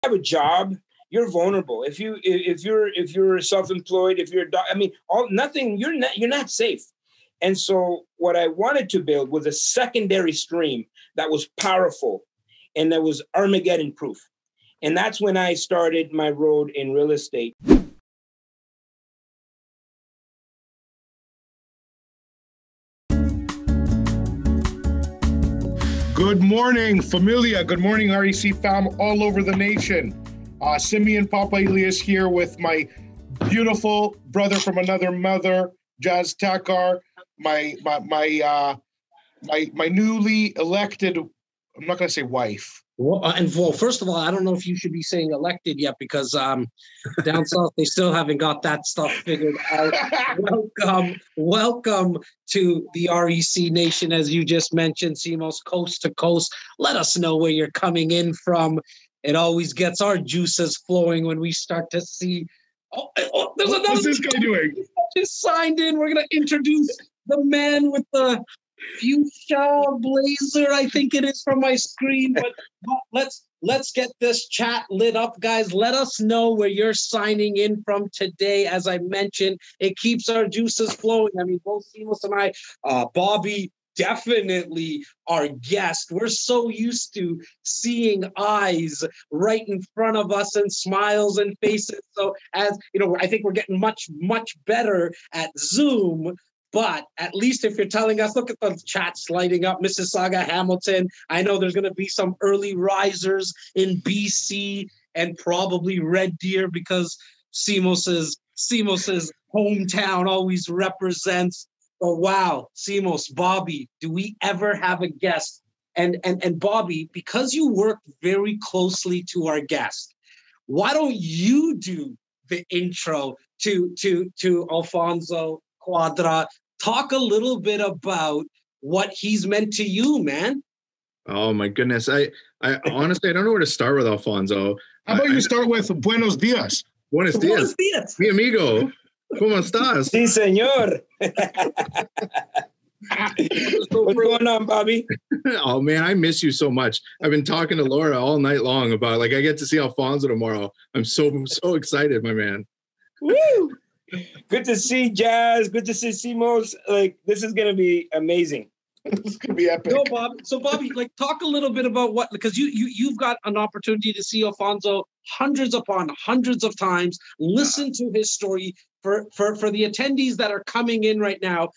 have a job, you're vulnerable. If you're self-employed, if you're you're not safe. And so what I wanted to build was a secondary stream that was powerful and that was Armageddon proof. And that's when I started my road in real estate. Good morning, familia. Good morning, REC fam all over the nation. Simeon Papa Elias here with my beautiful brother from another mother, Jazz Takar, my newly elected, I'm not going to say wife. Well, first of all, I don't know if you should be saying elected yet because down south, they still haven't got that stuff figured out. Welcome to the REC Nation, as you just mentioned, Simos, coast to coast. Let us know where you're coming in from. It always gets our juices flowing when we start to see. There's another. What's this guy doing? Just signed in. We're going to introduce the man with the fuchsia blazer, I think it is, from my screen. But let's get this chat lit up, guys. Let us know where you're signing in from today. As I mentioned, it keeps our juices flowing. I mean, both Simos and I, Bobby, definitely our guest. We're so used to seeing eyes right in front of us and smiles and faces. So as you know, I think we're getting much better at Zoom. But at least if you're telling us, look at the chats lighting up, Mississauga, Hamilton. I know there's going to be some early risers in BC and probably Red Deer because Simos's hometown always represents. Oh, wow, Simos, Bobby, do we ever have a guest? And Bobby, because you work very closely to our guest, why don't you do the intro to Alfonso Cuadra? Talk a little bit about what he's meant to you, man. Oh my goodness. I honestly, I don't know where to start with Alfonso. How about you start with Buenos Dias? Buenos dias. Mi amigo. ¿Cómo estás? Sí, señor. What's going on, Bobby? Oh man, I miss you so much. I've been talking to Laura all night long about I get to see Alfonso tomorrow. I'm so excited, my man. Woo! Good to see Jazz. Good to see Simos. This is going to be amazing. It's going to be epic. No, Bob. So, Bobby, talk a little bit about because you've got an opportunity to see Alfonso hundreds upon hundreds of times. Listen to his story. For the attendees that are coming in right now,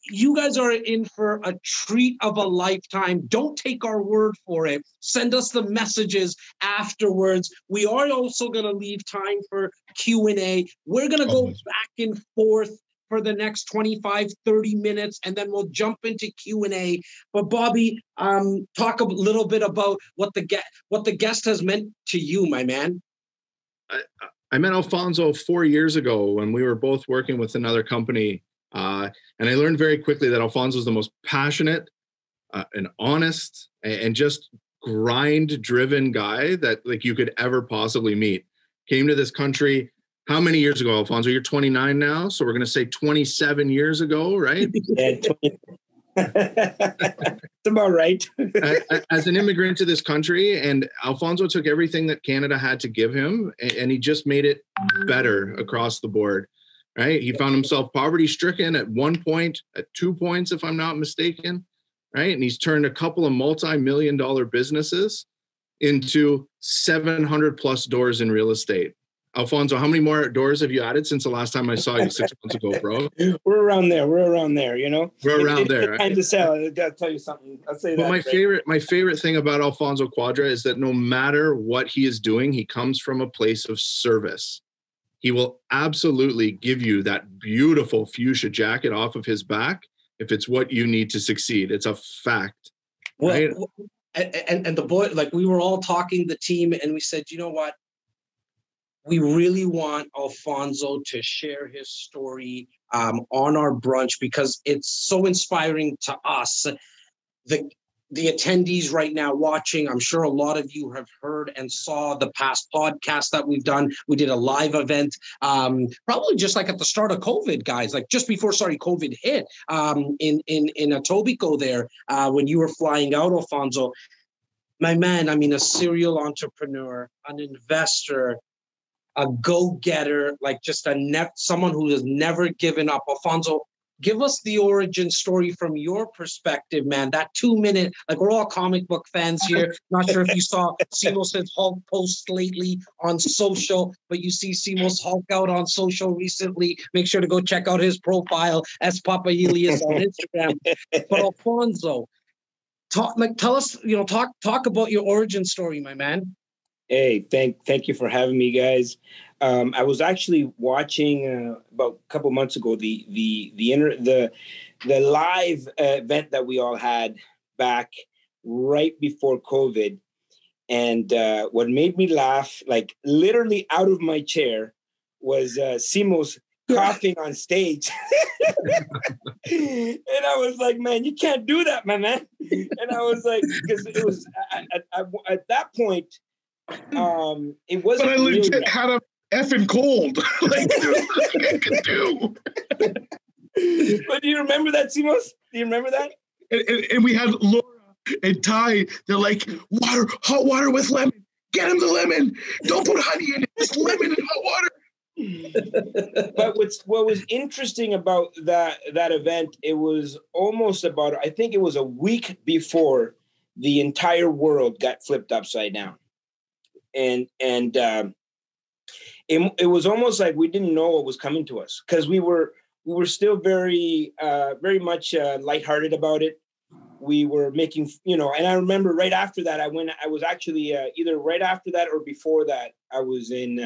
you guys are in for a treat of a lifetime. Don't take our word for it. Send us the messages afterwards. We are also going to leave time for Q&A. We're going to go back and forth for the next 25, 30 minutes, and then we'll jump into Q&A. But Bobby, talk a little bit about what the guest has meant to you, my man. I met Alfonso 4 years ago when we were both working with another company. And I learned very quickly that Alfonso is the most passionate and honest and just grind-driven guy that you could ever possibly meet. Came to this country, how many years ago, Alfonso? You're 29 now, so we're going to say 27 years ago, right? Yeah, 20. That's about right. As an immigrant to this country, and Alfonso took everything that Canada had to give him, and he just made it better across the board. Right? He found himself poverty-stricken at 1 point, at 2 points, if I'm not mistaken. Right? And he's turned a couple of multi-million-dollar businesses into 700 plus doors in real estate. Alfonso, how many more doors have you added since the last time I saw you 6 months ago, bro? We're around there, you know? We're around there. It's time to sell. I got to tell you something. I'll say but that. My favorite thing about Alfonso Cuadra is that no matter what he is doing, he comes from a place of service. He will absolutely give you that beautiful fuchsia jacket off of his back if it's what you need to succeed. It's a fact. Right? Well, and the boy, we were all talking, the team, and we said, you know what? We really want Alfonso to share his story on our brunch because it's so inspiring to us. The attendees right now watching, I'm sure a lot of you have heard and saw the past podcast that we've done. We did a live event, probably just at the start of COVID, guys, just before, COVID hit in Etobicoke there when you were flying out, Alfonso. My man, I mean, a serial entrepreneur, an investor, a go-getter, like just someone who has never given up. Alfonso, give us the origin story from your perspective, man. That 2 minute, like we're all comic book fans here. Not sure if you saw Simos' Hulk post lately on social, but you see Simos Hulk out on social recently. Make sure to go check out his profile as Papa Elias on Instagram. But Alfonso, tell us, talk about your origin story, my man. Hey, thank you for having me, guys. I was actually watching about a couple months ago the live event that we all had back right before COVID, and what made me laugh, like literally out of my chair, was Simos coughing on stage. And I was like, man, you can't do that, my man. And I was like, because it was at that point. It wasn't. But I legit had a effing cold. Like, there's nothing I could do. But do you remember that, Simos? Do you remember that? And we had Laura and Ty. They're like, hot water with lemon. Get him the lemon. Don't put honey in it. Just lemon and hot water. But what was interesting about that event, it was almost about, I think it was a week before the entire world got flipped upside down. And it was almost like we didn't know what was coming to us, because we were still very much lighthearted about it. We were making, and I remember right after that, I was actually either right after that or before that, I was in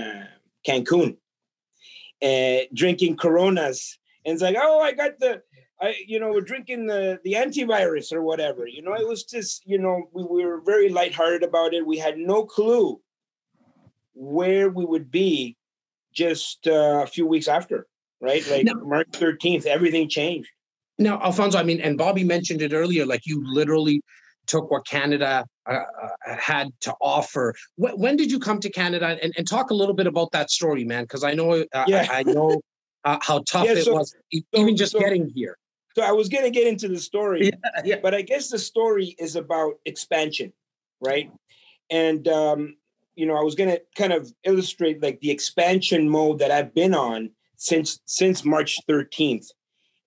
Cancun drinking Coronas, and it's like, oh, I got we're drinking the antivirus or whatever. It was just, we were very lighthearted about it. We had no clue where we would be just a few weeks after, right? Like now, March 13th, everything changed. Now, Alfonso, I mean, and Bobby mentioned it earlier, like you literally took what Canada had to offer. When did you come to Canada? And talk a little bit about that story, man, because I know I know how tough it was, even just getting here. So I was going to get into the story, but I guess the story is about expansion, right? And I was going to kind of illustrate like the expansion mode that I've been on since March 13th,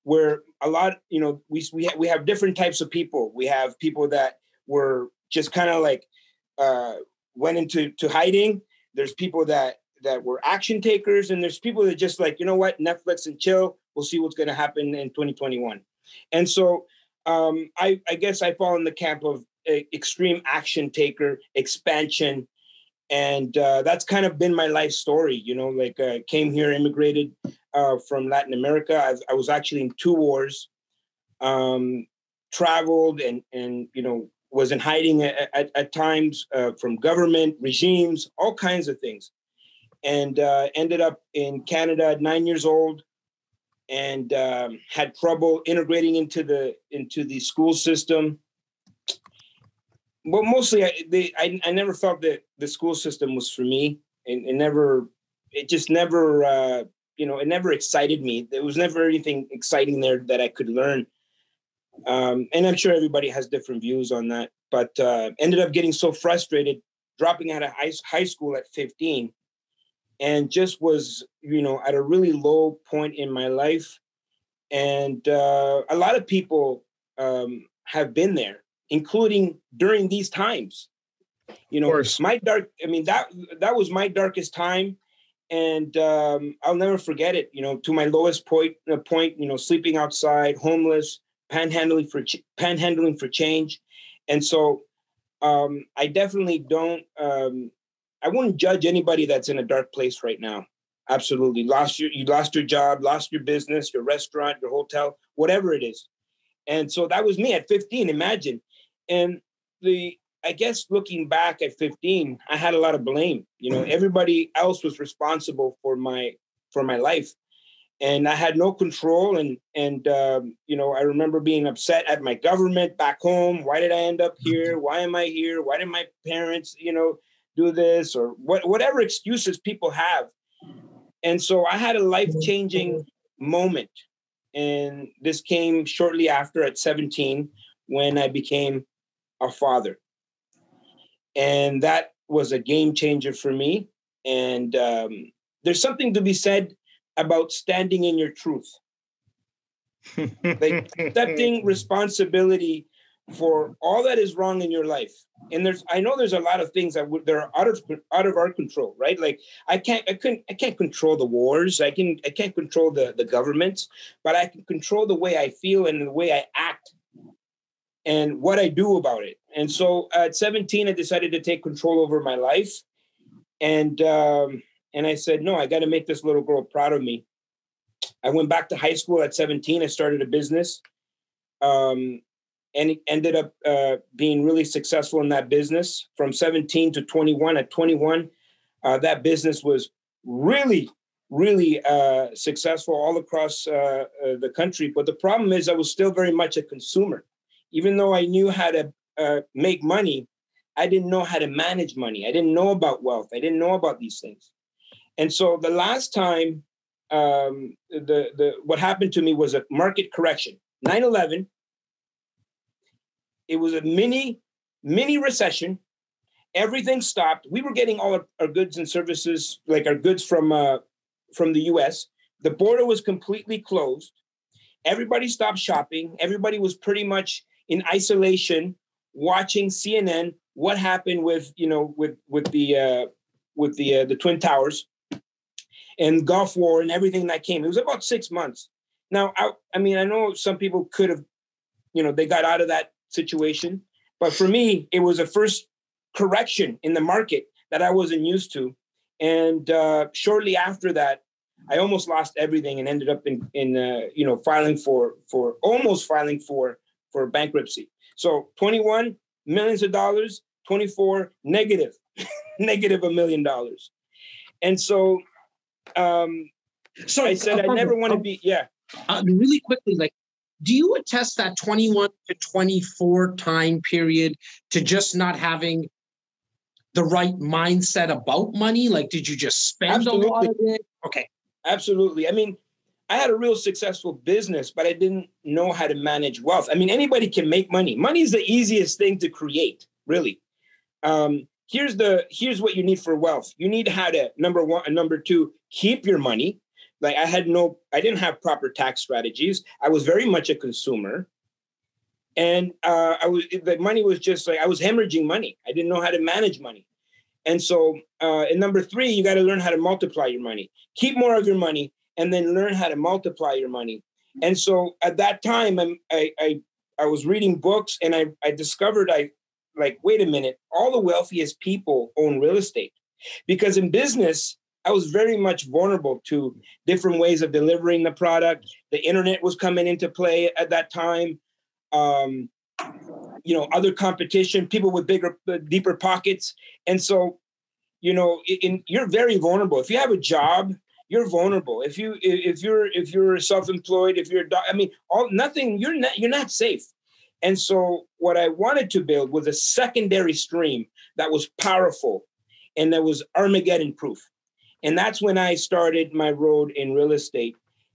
where a lot, we have different types of people. We have people that were just kind of like went into hiding. There's people that were action takers, and there's people that just like, you know what, Netflix and chill. We'll see what's going to happen in 2021. And so I guess I fall in the camp of extreme action taker, expansion. And that's kind of been my life story, came here, immigrated from Latin America. I was actually in 2 wars, traveled and was in hiding at times from government, regimes, all kinds of things. And ended up in Canada at 9 years old, and had trouble integrating into the school system. Well, mostly I never felt that the school system was for me, and it never excited me. There was never anything exciting there that I could learn. And I'm sure everybody has different views on that, but ended up getting so frustrated, dropping out of high school at 15, and just was, at a really low point in my life. And a lot of people have been there, including during these times. That was my darkest time. And I'll never forget it, to my lowest point, sleeping outside, homeless, panhandling for change. And so I definitely don't, I wouldn't judge anybody that's in a dark place right now. Absolutely. You lost your job, lost your business, your restaurant, your hotel, whatever it is. And so that was me at 15, imagine. And I guess looking back at 15, I had a lot of blame. Everybody else was responsible for my life, and I had no control. And I remember being upset at my government back home. Why did I end up here? Why am I here? Why did my parents, do this, or whatever excuses people have? And so I had a life-changing moment, and this came shortly after at 17 when I became a father. And that was a game changer for me. And there's something to be said about standing in your truth. Like accepting responsibility for all that is wrong in your life. And I know there's a lot of things that are out of our control, right? Like I can't control the wars. I can't control the government, but I can control the way I feel and the way I act and what I do about it. And so at 17, I decided to take control over my life. And I said, no, I got to make this little girl proud of me. I went back to high school at 17. I started a business and it ended up being really successful in that business from 17 to 21. At 21, that business was really, really successful all across the country. But the problem is I was still very much a consumer. Even though I knew how to make money, I didn't know how to manage money. I didn't know about wealth. I didn't know about these things. And so the last time what happened to me was a market correction. 9/11. It was a mini recession. Everything stopped. We were getting all our goods and services, like our goods from the U.S. The border was completely closed. Everybody stopped shopping. Everybody was pretty much in isolation, watching CNN. What happened with the Twin Towers and Gulf War and everything that came. It was about 6 months. Now, I know some people could have, they got out of that situation. But for me, it was a first correction in the market that I wasn't used to. And shortly after that, I almost lost everything and ended up in filing for bankruptcy. So 21, millions of dollars, 24, negative $1 million. And so I said, I never want to be, really quickly, like, do you attest that 21 to 24 time period to just not having the right mindset about money? Like, did you just spend a lot of it? Okay. Absolutely. I mean, I had a real successful business, but I didn't know how to manage wealth. I mean, anybody can make money. Money is the easiest thing to create, really. Here's what you need for wealth. You need how to, number one, and number two, keep your money. Like I didn't have proper tax strategies. I was very much a consumer. And the money was just like, I was hemorrhaging money. I didn't know how to manage money. And so, and number three, you got to learn how to multiply your money. Keep more of your money and then learn how to multiply your money. And so at that time, I was reading books and I discovered, wait a minute, all the wealthiest people own real estate. Because in business, I was very much vulnerable to different ways of delivering the product. The internet was coming into play at that time. Other competition, people with bigger, deeper pockets. And so, you're very vulnerable. If you have a job, you're vulnerable. If you're self-employed, you're not safe. And so what I wanted to build was a secondary stream that was powerful and that was Armageddon proof. And that's when I started my road in real estate.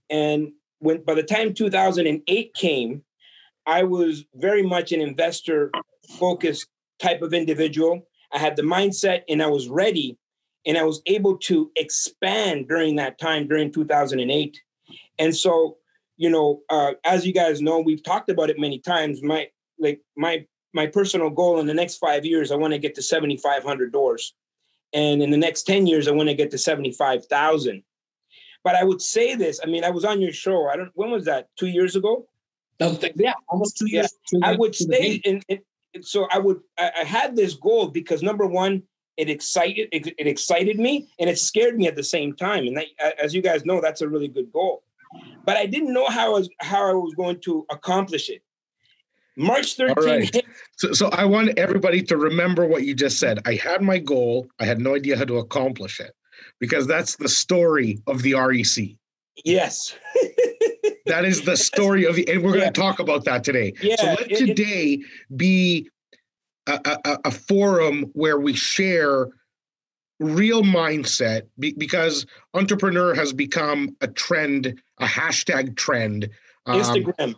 And by the time 2008 came, I was very much an investor-focused type of individual. I had the mindset and I was ready and I was able to expand during that time, during 2008. And so, as you guys know, we've talked about it many times. My personal goal in the next 5 years, I want to get to 7,500 doors. And in the next 10 years, I want to get to 75,000. But I would say this, I was on your show. When was that? 2 years ago? Yeah, almost 2 years. I would say, I had this goal because number one, it excited me and it scared me at the same time. And that, as you guys know, that's a really good goal. But I didn't know how I was going to accomplish it. March 13th. All right. So I want everybody to remember what you just said. I had my goal. I had no idea how to accomplish it because that's the story of the REC. Yes. That is the story of and we're going to talk about that today. Yeah, so let today be a forum where we share real mindset because entrepreneur has become a trend, a hashtag trend. Instagram.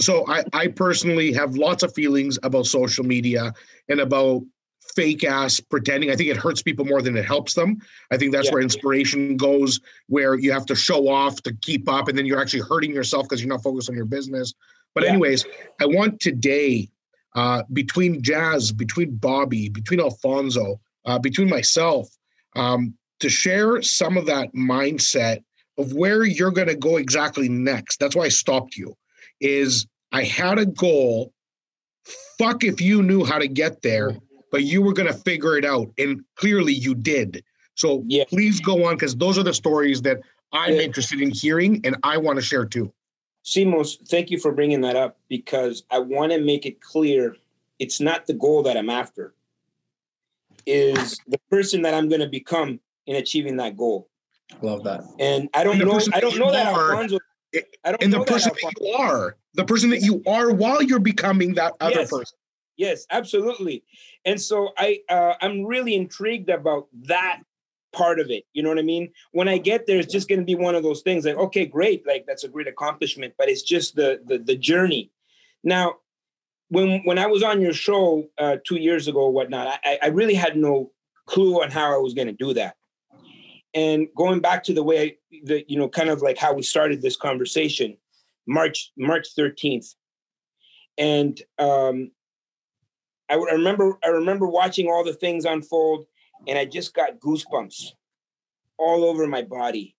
So I personally have lots of feelings about social media and about fake ass pretending. I think it hurts people more than it helps them. I think that's Yeah. where inspiration goes, where you have to show off to keep up, and then you're actually hurting yourself because you're not focused on your business. But Yeah. anyways, I want today, between Jazz, between Bobby, between Alfonso, between myself, to share some of that mindset of where you're going to go exactly next. That's why I stopped you, is I had a goal. Fuck if you knew how to get there, but you were going to figure it out. And clearly you did. So Yeah. please go on, because those are the stories that I'm Yeah. interested in hearing and I want to share too. Simos, thank you for bringing that up, because I want to make it clear it's not the goal that I'm after. Is the person that I'm going to become in achieving that goal. Love that. And I don't know that Alfonso. And the person that you are, the person that you are while you're becoming that other person. Yes, absolutely. And so I'm really intrigued about that part of it. You know what I mean? When I get there, it's just going to be one of those things like, okay, great. Like, that's a great accomplishment, but it's just the journey. Now, when I was on your show 2 years ago or whatnot, I really had no clue on how I was going to do that. And going back to the way kind of like how we started this conversation, March 13th. And I remember watching all the things unfold, and I just got goosebumps all over my body.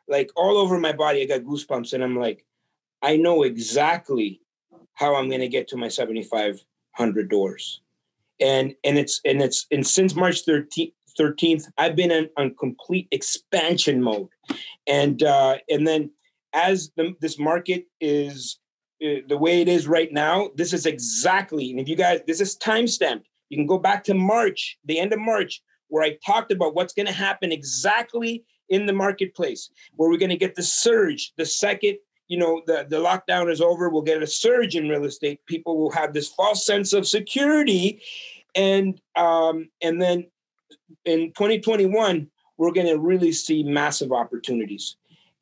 Like, all over my body, I got goosebumps, and I'm like, I know exactly how I'm going to get to my 7,500 doors. And since March 13th, I've been on complete expansion mode. And then as this market is the way it is right now, this is exactly, and if you guys, this is timestamped. You can go back to March, the end of March, where I talked about what's going to happen exactly in the marketplace, where we're going to get the surge. The second, the lockdown is over, we'll get a surge in real estate. People will have this false sense of security. And then in 2021, we're going to really see massive opportunities.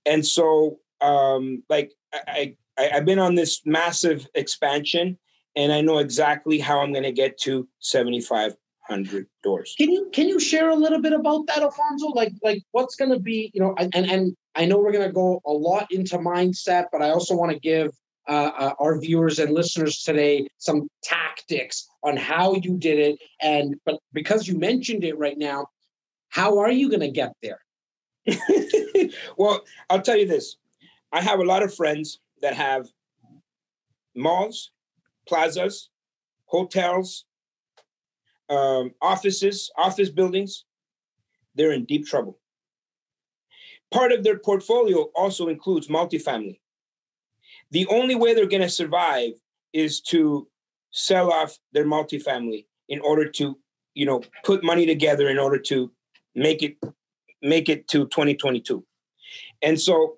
And so, I've been on this massive expansion, and I know exactly how I'm going to get to 7,500 doors. Can you share a little bit about that, Alfonso? Like what's going to be, and I know we're going to go a lot into mindset, but I also want to give our viewers and listeners today some tactics on how you did it. But because you mentioned it right now, how are you going to get there? Well, I'll tell you this. I have a lot of friends that have malls, plazas, hotels, office buildings. They're in deep trouble. Part of their portfolio also includes multifamily. The only way they're going to survive is to sell off their multifamily in order to, put money together in order to make it to 2022. And so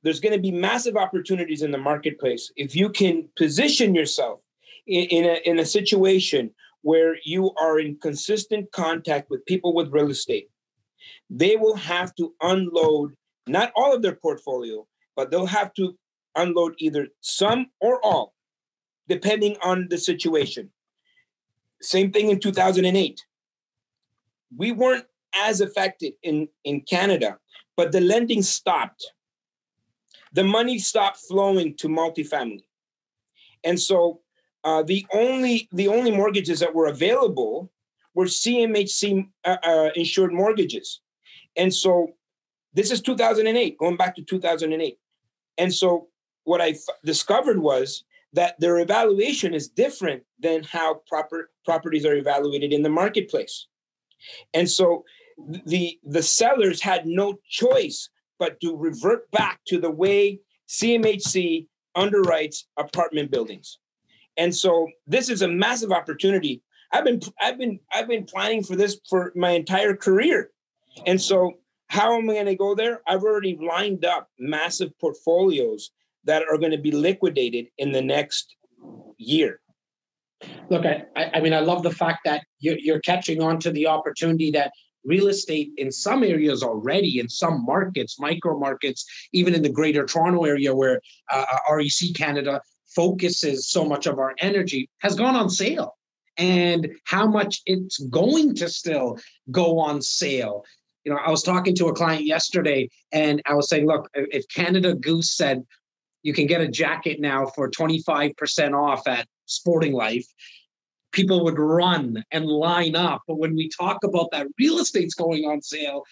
there's going to be massive opportunities in the marketplace if you can position yourself in a situation where you are in consistent contact with people with real estate. They will have to unload not all of their portfolio, but they'll have to unload either some or all, depending on the situation. Same thing in 2008. We weren't as affected in Canada, but the lending stopped. The money stopped flowing to multifamily. And so the only mortgages that were available were CMHC insured mortgages. And so this is 2008, going back to 2008. And so what I discovered was that their evaluation is different than how properties are evaluated in the marketplace. And so the sellers had no choice but to revert back to the way CMHC underwrites apartment buildings. And so this is a massive opportunity. I've been planning for this for my entire career. And so how am I going to go there? I've already lined up massive portfolios that are going to be liquidated in the next year. Look, I mean, I love the fact that you're catching on to the opportunity that real estate in some areas already, in some markets, micro markets, even in the Greater Toronto area where REC Canada focuses so much of our energy, has gone on sale. and how much it's going to still go on sale. You know, I was talking to a client yesterday and I was saying, look, if Canada Goose said you can get a jacket now for 25% off at Sporting Life, people would run and line up. But when we talk about that real estate's going on sale,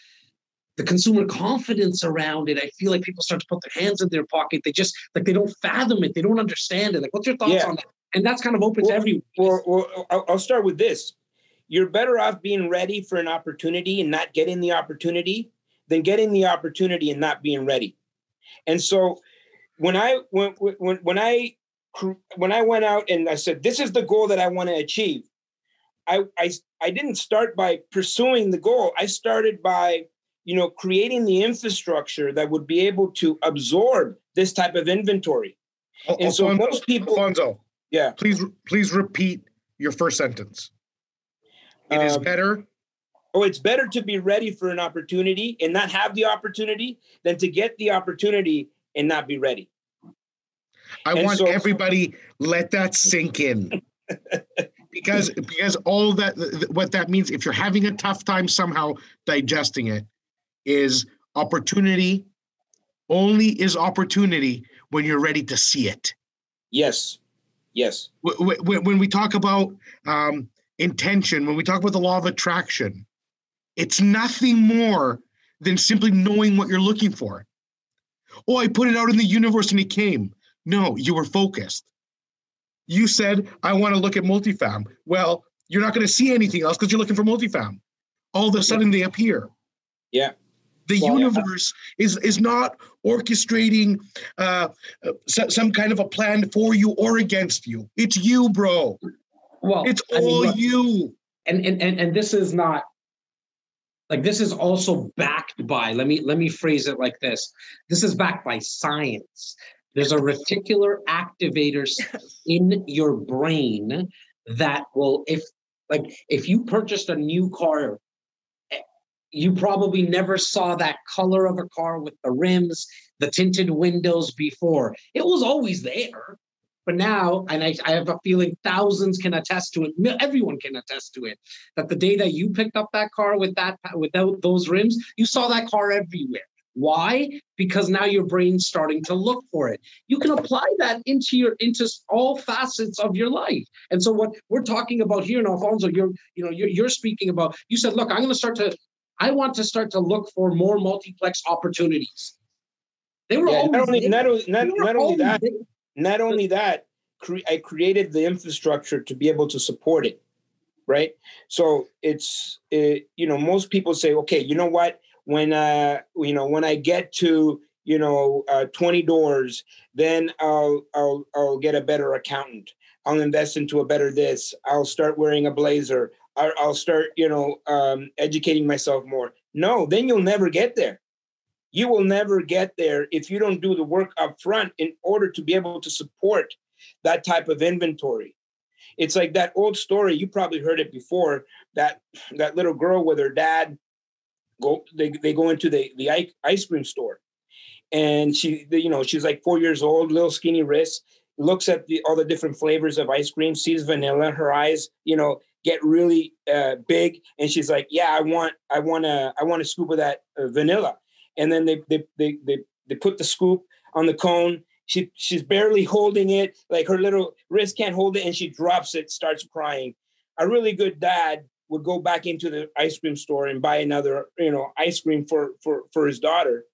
the consumer confidence around it, I feel like people start to put their hands in their pocket. They just, like, they don't fathom it. They don't understand it. Like, what's your thoughts on that? And that's kind of open to everyone. Well, I'll start with this. You're better off being ready for an opportunity and not getting the opportunity than getting the opportunity and not being ready. And so when I went out and I said, this is the goal that I want to achieve, I didn't start by pursuing the goal. I started by, you know, creating the infrastructure that would be able to absorb this type of inventory. And Alfonso, so most people, Alfonso, yeah, please repeat your first sentence. It is better. It's better to be ready for an opportunity and not have the opportunity than to get the opportunity and not be ready. I want everybody, let that sink in. because all that, what that means, if you're having a tough time somehow digesting it, is opportunity only is opportunity when you're ready to see it. Yes. When we talk about intention, when we talk about the law of attraction, it's nothing more than simply knowing what you're looking for. Oh, I put it out in the universe and it came. No, you were focused. You said, I want to look at multifam. Well, you're not going to see anything else because you're looking for multifam. All of a sudden they appear. Yeah. The universe is not orchestrating some kind of a plan for you or against you. It's you, bro. Well, it's all you. And this is not, like, this is also backed by, let me phrase it like this. This is backed by science. There's a reticular activator in your brain that will, if you purchased a new car, you probably never saw that color of a car with the rims, the tinted windows before. It was always there. But now, and I have a feeling thousands can attest to it, everyone can attest to it, that the day that you picked up that car without those rims, you saw that car everywhere. Why? Because now your brain's starting to look for it. You can apply that into all facets of your life. And so what we're talking about here, and Alfonso, you're speaking about, you said, look, I want to start to look for more multiplex opportunities. They were Not only that, I created the infrastructure to be able to support it, right? So most people say, okay, you know what? When I get to 20 doors, then I'll get a better accountant. I'll invest into a better this. I'll start wearing a blazer. I'll start educating myself more. No, then you'll never get there. You will never get there if you don't do the work up front in order to be able to support that type of inventory. It's like that old story. You probably heard it before, that little girl with her dad, they go into the ice cream store, and she's like 4 years old, little skinny wrists, looks at all the different flavors of ice cream, sees vanilla, her eyes, get really big, and she's like, yeah, I want a scoop of that vanilla. And then they put the scoop on the cone. She's barely holding it, like her little wrist can't hold it, and she drops it, starts crying. A really good dad would go back into the ice cream store and buy another, ice cream for his daughter.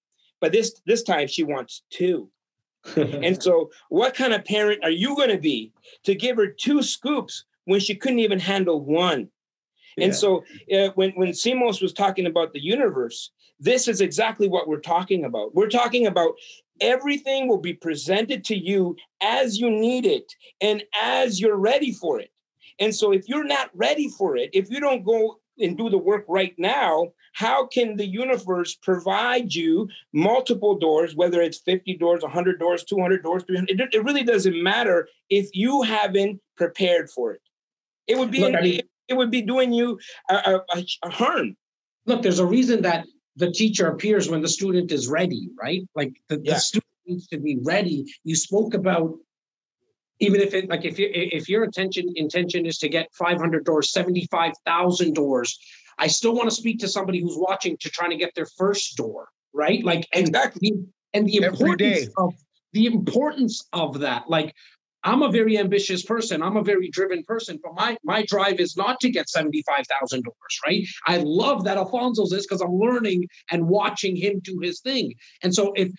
But this time she wants two. And so what kind of parent are you going to be to give her two scoops when she couldn't even handle one? Yeah. And so when Simos was talking about the universe, this is exactly what we're talking about. We're talking about everything will be presented to you as you need it and as you're ready for it. And so if you're not ready for it, if you don't go and do the work right now, how can the universe provide you multiple doors, whether it's 50 doors, 100 doors, 200 doors, 300? It really doesn't matter if you haven't prepared for it. It would be doing you a harm. Look, there's a reason that the teacher appears when the student is ready, right? Like the student needs to be ready. You spoke about Even if it, like, if your intention is to get 500 doors, 75,000 doors, I still want to speak to somebody who's watching to trying to get their first door, right? Like, exactly. The importance of that. Like, I'm a very ambitious person. I'm a very driven person, but my drive is not to get 75,000 doors, right? I love that Alfonso's is because I'm learning and watching him do his thing. And so if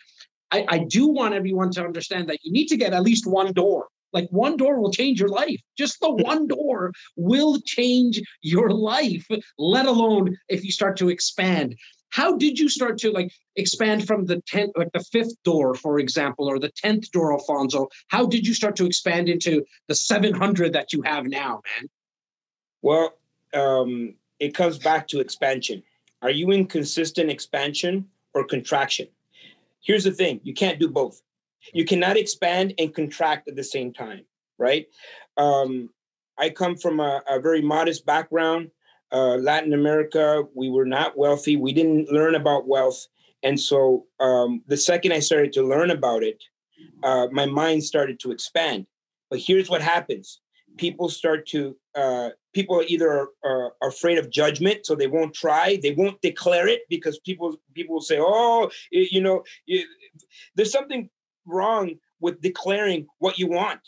I do want everyone to understand that you need to get at least one door. Like, one door will change your life. Just the one door will change your life, let alone if you start to expand. How did you start to, like, expand from the 10th, like the 5th door, for example, or the 10th door, Alfonso? How did you start to expand into the 700 that you have now, man? Well, it comes back to expansion. Are you in consistent expansion or contraction? Here's the thing. You can't do both. You cannot expand and contract at the same time, right? I come from a very modest background. Latin America, we were not wealthy. We didn't learn about wealth. And so the second I started to learn about it, my mind started to expand. But here's what happens. People are either are afraid of judgment, so they won't try. They won't declare it because people will say, there's something wrong with declaring what you want.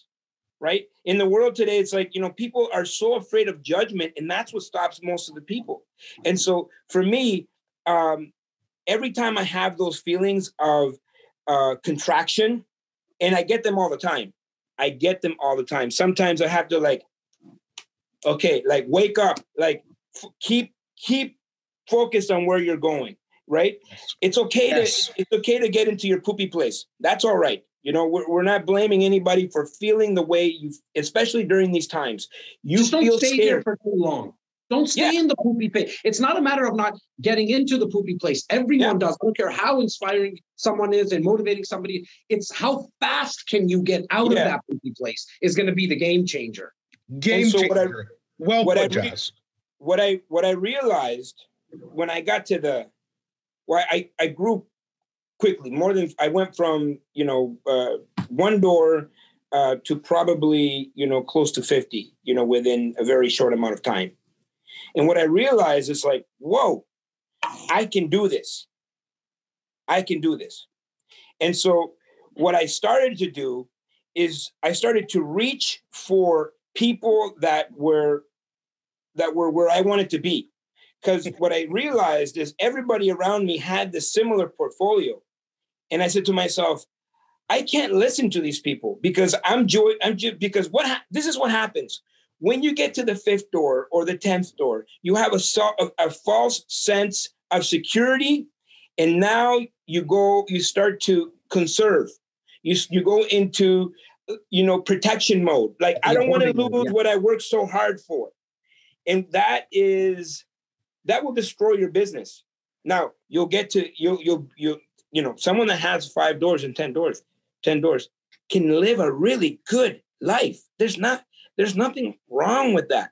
Right? In the world today, it's like, people are so afraid of judgment, and that's what stops most of the people. And so for me, every time I have those feelings of contraction, and I get them all the time. Sometimes I have to wake up, keep focused on where you're going, right? It's okay to get into your poopy place. That's all right. We're not blaming anybody for feeling the way you, especially during these times. Just don't stay there for too long. Don't stay in the poopy place. It's not a matter of not getting into the poopy place. Everyone does. I don't care how inspiring someone is and motivating somebody. It's how fast can you get out of that poopy place is going to be the game changer. What I realized when I got to I grew quickly. I went from, one door to probably, close to 50, within a very short amount of time. And what I realized is like, whoa, I can do this. And so what I started to do is I started to reach for people that were where I wanted to be. Because what I realized is everybody around me had this similar portfolio. And I said to myself, I can't listen to these people because this is what happens. When you get to the 5th door or the 10th door, you have a false sense of security. And now you start to conserve. You go into, protection mode. Like, I don't want to lose what I worked so hard for. And that will destroy your business. Now you'll get to, someone that has 5 doors and 10 doors can live a really good life. There's nothing wrong with that.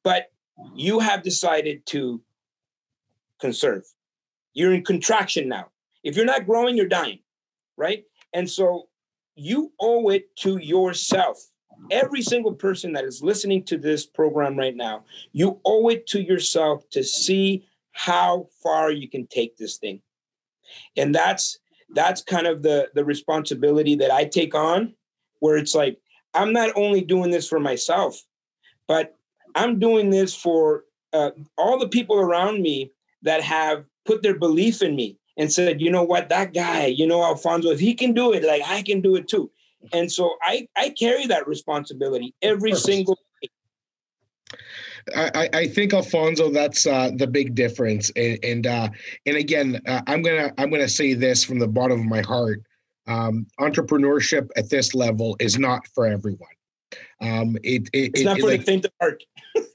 But you have decided to conserve. You're in contraction now. If you're not growing, you're dying, right? And so you owe it to yourself. Every single person that is listening to this program right now, you owe it to yourself to see how far you can take this thing. And that's kind of the responsibility that I take on, where it's like, I'm not only doing this for myself, but I'm doing this for all the people around me that have put their belief in me and said, you know what, that guy, Alfonso, if he can do it, like, I can do it too. And so I carry that responsibility every single day. I think, Alfonso, that's the big difference. And again, I'm gonna say this from the bottom of my heart: entrepreneurship at this level is not for everyone. It's not for the faint of heart.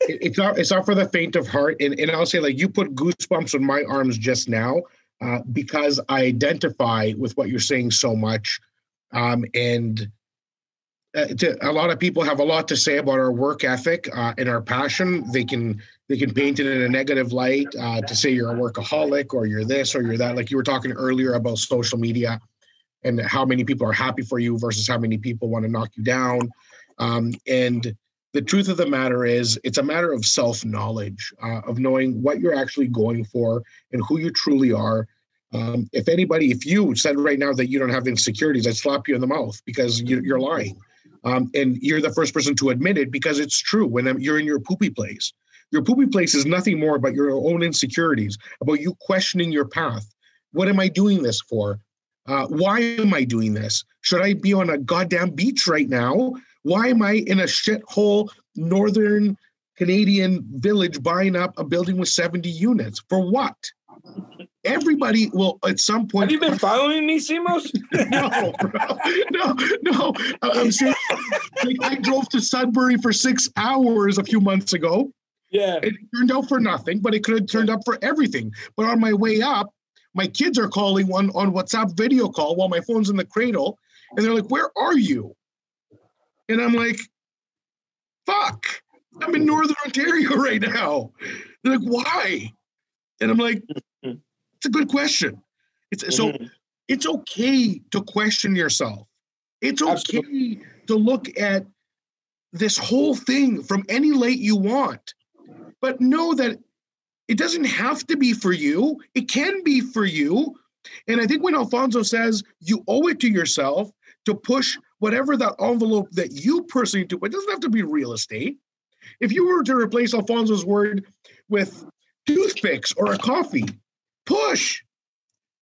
It's not for the faint of heart. And I'll say, like, you put goosebumps on my arms just now because I identify with what you're saying so much. A lot of people have a lot to say about our work ethic and our passion. They can paint it in a negative light to say you're a workaholic or you're this or you're that. Like you were talking earlier about social media and how many people are happy for you versus how many people want to knock you down. And the truth of the matter is, it's a matter of self-knowledge, of knowing what you're actually going for and who you truly are. If you said right now that you don't have insecurities, I'd slap you in the mouth because you're lying. And you're the first person to admit it because it's true. When you're in your poopy place, your poopy place is nothing more but your own insecurities, about you questioning your path. What am I doing this for? Why am I doing this? Should I be on a goddamn beach right now? Why am I in a shithole northern Canadian village buying up a building with 70 units? For what? Everybody will at some point. Have you been following me, Simos? No, bro. No. I'm saying, like, I drove to Sudbury for 6 hours a few months ago. Yeah. It turned out for nothing, but it could have turned up for everything. But on my way up, my kids are calling on WhatsApp video call while my phone's in the cradle. And they're like, "Where are you?" And I'm like, "Fuck, I'm in Northern Ontario right now." They're like, "Why?" And I'm like, "It's a good question." So it's okay to question yourself. It's okay Absolutely. To look at this whole thing from any light you want, but know that it doesn't have to be for you. It can be for you. And I think when Alfonso says you owe it to yourself to push whatever that envelope that you personally do, it doesn't have to be real estate. If you were to replace Alfonso's word with toothpicks or a coffee, push.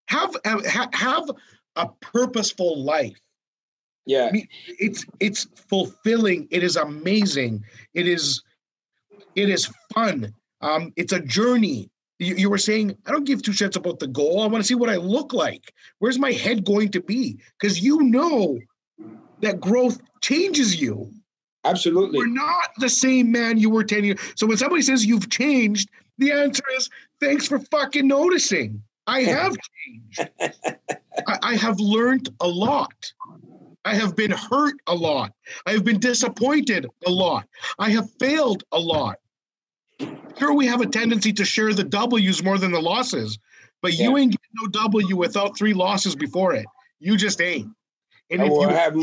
Have a purposeful life. Yeah. I mean, it's fulfilling. It is amazing. It is fun. It's a journey. You were saying, I don't give two shits about the goal. I want to see what I look like. Where's my head going to be? Because you know that growth changes you. Absolutely. You're not the same man you were 10 years. So when somebody says you've changed, the answer is, thanks for fucking noticing. I have changed. I have learned a lot. I have been hurt a lot. I have been disappointed a lot. I have failed a lot. Sure, we have a tendency to share the W's more than the losses, but you ain't getting no W without 3 losses before it. You just ain't. And I have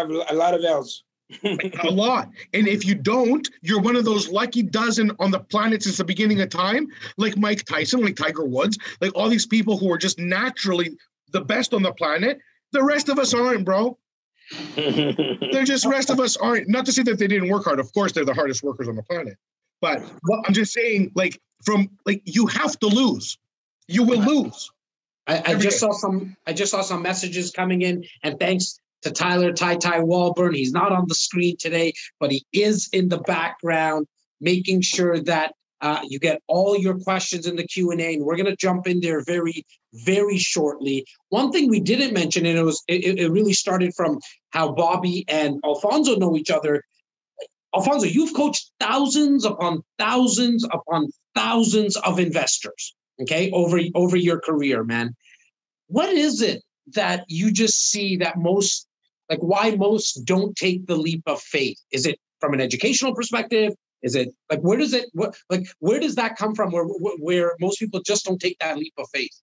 a lot of L's. A lot. And if you don't, you're one of those lucky dozen on the planet since the beginning of time, like Mike Tyson, like Tiger Woods, like all these people who are just naturally the best on the planet. The rest of us aren't, bro. They're just, rest of us aren't. Not to say that they didn't work hard. Of course, they're the hardest workers on the planet. But I'm just saying, you have to lose. You will lose. I just saw some messages coming in, and thanks to Tyler Ty Walburn. He's not on the screen today, but he is in the background, making sure that you get all your questions in the Q&A, and we're going to jump in there very, very shortly. One thing we didn't mention, and it really started from how Bobby and Alfonso know each other. Alfonso, you've coached thousands upon thousands upon thousands of investors, okay, over your career, man. What is it that you just see that most, why most don't take the leap of faith? Is it from an educational perspective? Is it where does that come from where most people just don't take that leap of faith?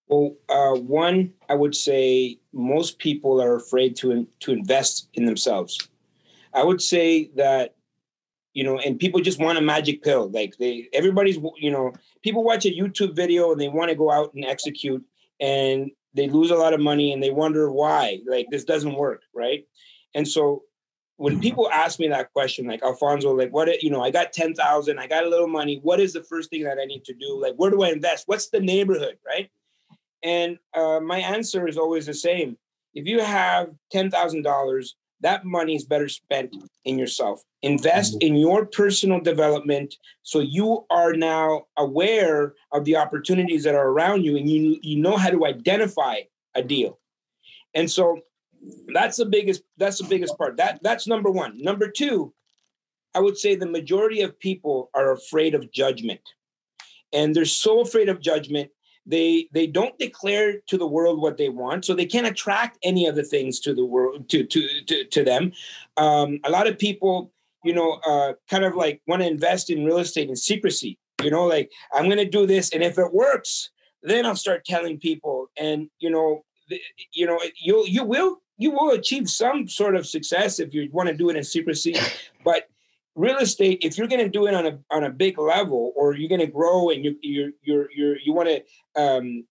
Well, one, I would say most people are afraid to invest in themselves. I would say that, and people just want a magic pill. People watch a YouTube video and they want to go out and execute, and they lose a lot of money and they wonder why, this doesn't work, right? And so when people ask me that question, like, Alfonso, what, I got 10,000, I got a little money. What is the first thing that I need to do? Where do I invest? What's the neighborhood, right? And my answer is always the same. If you have $10,000, that money is better spent in yourself. Invest in your personal development so you are now aware of the opportunities that are around you, and you know how to identify a deal. And so that's the biggest part. That's number one. Number two, I would say the majority of people are afraid of judgment. And they're so afraid of judgment, they don't declare to the world what they want, so they can't attract any of the things to the world to them. A lot of people, kind of want to invest in real estate in secrecy. I'm going to do this, and if it works, then I'll start telling people. And you will you will achieve some sort of success if you want to do it in secrecy. But real estate, if you're going to do it on a big level, or you're going to grow and you want to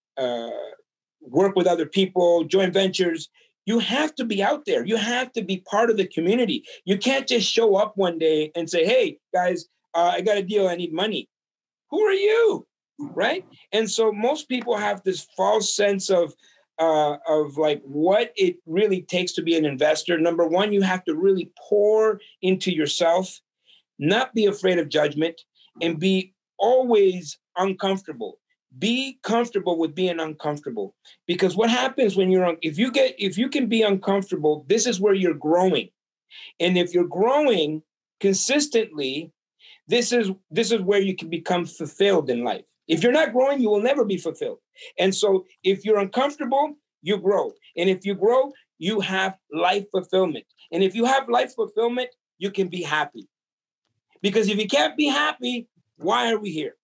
work with other people, joint ventures, you have to be out there. You have to be part of the community. You can't just show up one day and say, hey, guys, I got a deal. I need money. Who are you? Right? And so most people have this false sense of like what it really takes to be an investor. Number one, you have to really pour into yourself, not be afraid of judgment, and be always uncomfortable. Be comfortable with being uncomfortable, because what happens when if you can be uncomfortable, this is where you're growing. And if you're growing consistently, this is where you can become fulfilled in life. If you're not growing, you will never be fulfilled. And so if you're uncomfortable, you grow. And if you grow, you have life fulfillment. And if you have life fulfillment, you can be happy. Because if you can't be happy, why are we here?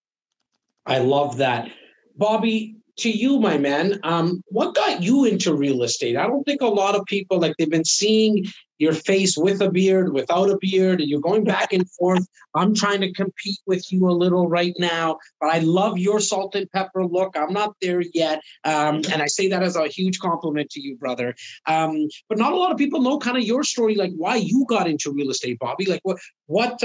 I love that. Bobby, to you, my man, what got you into real estate? I don't think a lot of people, like, they've been seeing your face with a beard, without a beard, and you're going back and forth. I'm trying to compete with you a little right now, but I love your salt and pepper look. I'm not there yet. And I say that as a huge compliment to you, brother. But not a lot of people know kind of your story, like why you got into real estate, Bobby. Like what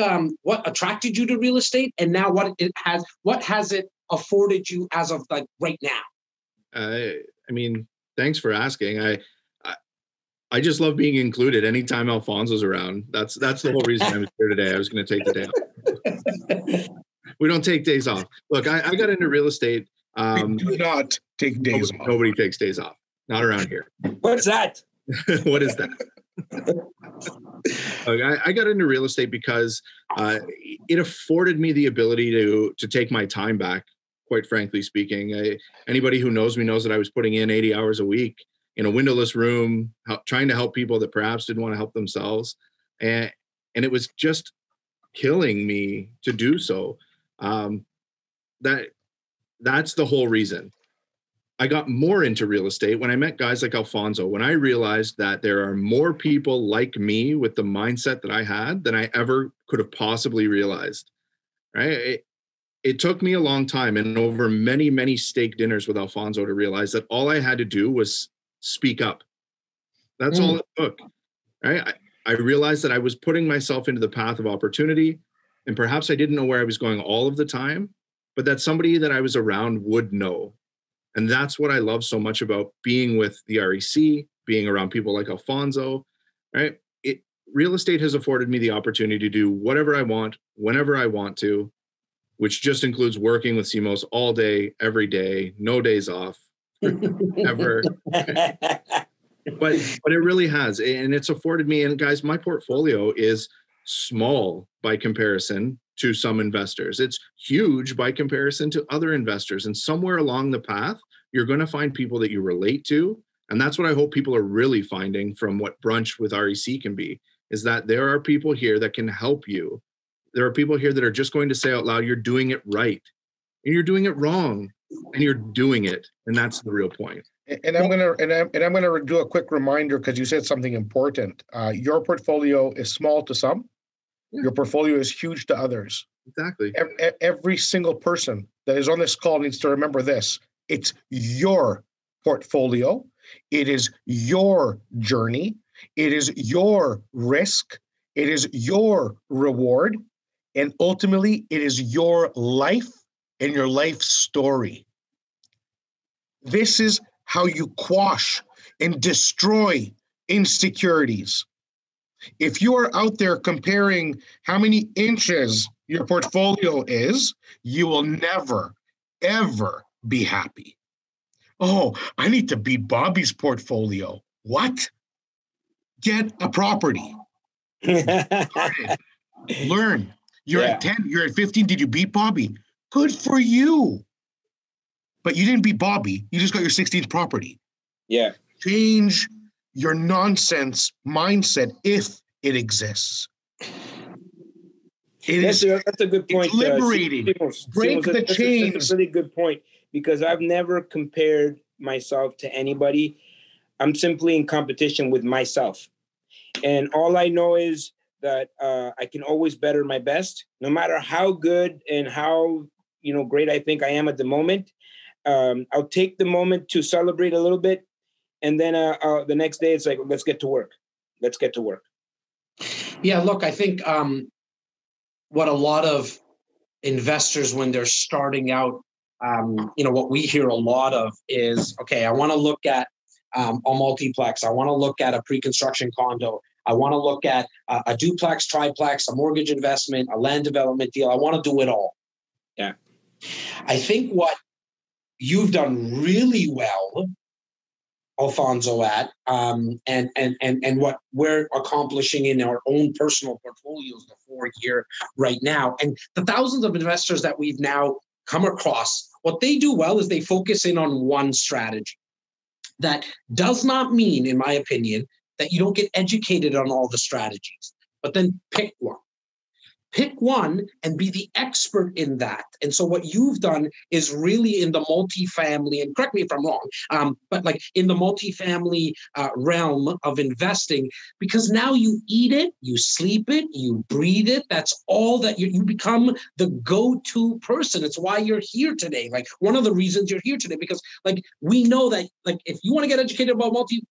attracted you to real estate, and now what has it afforded you as of like right now? I mean, thanks for asking. I just love being included anytime Alfonso's around. That's the whole reason I was here today. I was going to take the day off. We don't take days off. Look, I got into real estate. We do not take days off. Nobody takes days off. Not around here. What's that? What is that? Look, I got into real estate because it afforded me the ability to take my time back, quite frankly speaking. Anybody who knows me knows that I was putting in 80 hours a week in a windowless room, trying to help people that perhaps didn't want to help themselves. And it was just killing me to do so. That's the whole reason. I got more into real estate when I met guys like Alfonso, when I realized that there are more people like me with the mindset that I had than I ever could have possibly realized, right? It took me a long time and over many, many steak dinners with Alfonso to realize that all I had to do was speak up. That's all it took, right? I realized that I was putting myself into the path of opportunity, and perhaps I didn't know where I was going all of the time, but that somebody that I was around would know. And that's what I love so much about being with the REC, being around people like Alfonso, right? Real estate has afforded me the opportunity to do whatever I want, whenever I want to, which just includes working with CMOs all day, every day, no days off, ever. But it really has, and it's afforded me. And guys, my portfolio is small by comparison to some investors. It's huge by comparison to other investors. And somewhere along the path, you're going to find people that you relate to. And that's what I hope people are really finding from what Brunch with REC can be, is that there are people here that can help you. There are people here that are just going to say out loud, you're doing it right and you're doing it wrong and you're doing it. And that's the real point. And I'm gonna do a quick reminder, because you said something important. Your portfolio is small to some. Your portfolio is huge to others. Exactly. Every single person that is on this call needs to remember this. It's your portfolio. It is your journey. It is your risk. It is your reward. And ultimately, it is your life and your life story. This is how you quash and destroy insecurities. If you are out there comparing how many inches your portfolio is, you will never, ever be happy. Oh, I need to beat Bobby's portfolio. What? Get a property. Learn. You're at 10, you're at 15. Did you beat Bobby? Good for you. But you didn't beat Bobby. You just got your 16th property. Yeah. Change your nonsense mindset if it exists. That's a good point. It's liberating. Break the chains. That's a really good point, because I've never compared myself to anybody. I'm simply in competition with myself. And all I know is that I can always better my best, no matter how good and how, great I think I am at the moment. I'll take the moment to celebrate a little bit. And then the next day, it's like, let's get to work. Let's get to work. Yeah, look, I think what a lot of investors, when they're starting out, what we hear a lot of is, okay, I want to look at a multiplex. I want to look at a pre-construction condo. I want to look at a duplex, triplex, a mortgage investment, a land development deal. I want to do it all. Yeah. I think what you've done really well, Alfonso, at and what we're accomplishing in our own personal portfolios, the 4 here right now, and the thousands of investors that we've now come across, what they do well is they focus in on one strategy. That does not mean, in my opinion, that you don't get educated on all the strategies, but then pick one. Pick one and be the expert in that. And so what you've done is really in the multifamily, and correct me if I'm wrong, but like in the multifamily realm of investing, because now you eat it, you sleep it, you breathe it. That's all that you become the go-to person. It's why you're here today. Like one of the reasons you're here today, because like we know that like if you want to get educated about multifam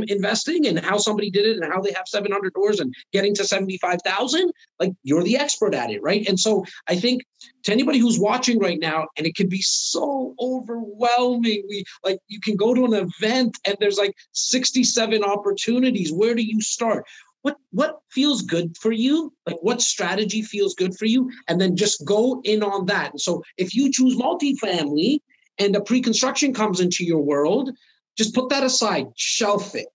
investing and how somebody did it and how they have 700 doors and getting to 75,000, like you're the expert at it, right? And so I think to anybody who's watching right now, and it can be so overwhelming, like you can go to an event and there's like 67 opportunities. Where do you start? What feels good for you? Like what strategy feels good for you? And then just go in on that. And so if you choose multifamily and a pre-construction comes into your world, just put that aside, shelf it.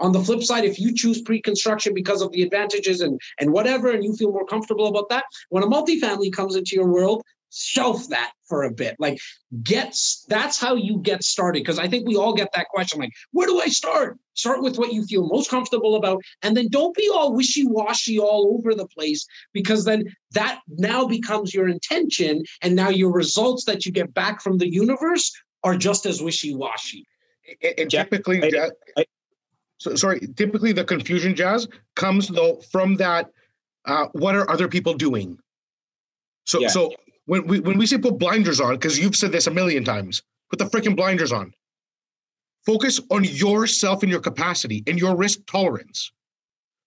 On the flip side, if you choose pre-construction because of the advantages and whatever, and you feel more comfortable about that, when a multifamily comes into your world, shelf that for a bit. Like that's how you get started. Because I think we all get that question, like, where do I start? Start with what you feel most comfortable about. And then don't be all wishy-washy all over the place, because then that now becomes your intention. And now your results that you get back from the universe are just as wishy-washy. And typically, typically the confusion, Jazz, comes though from that. What are other people doing? So when we say put blinders on, because you've said this a million times, put the freaking blinders on. Focus on yourself and your capacity and your risk tolerance.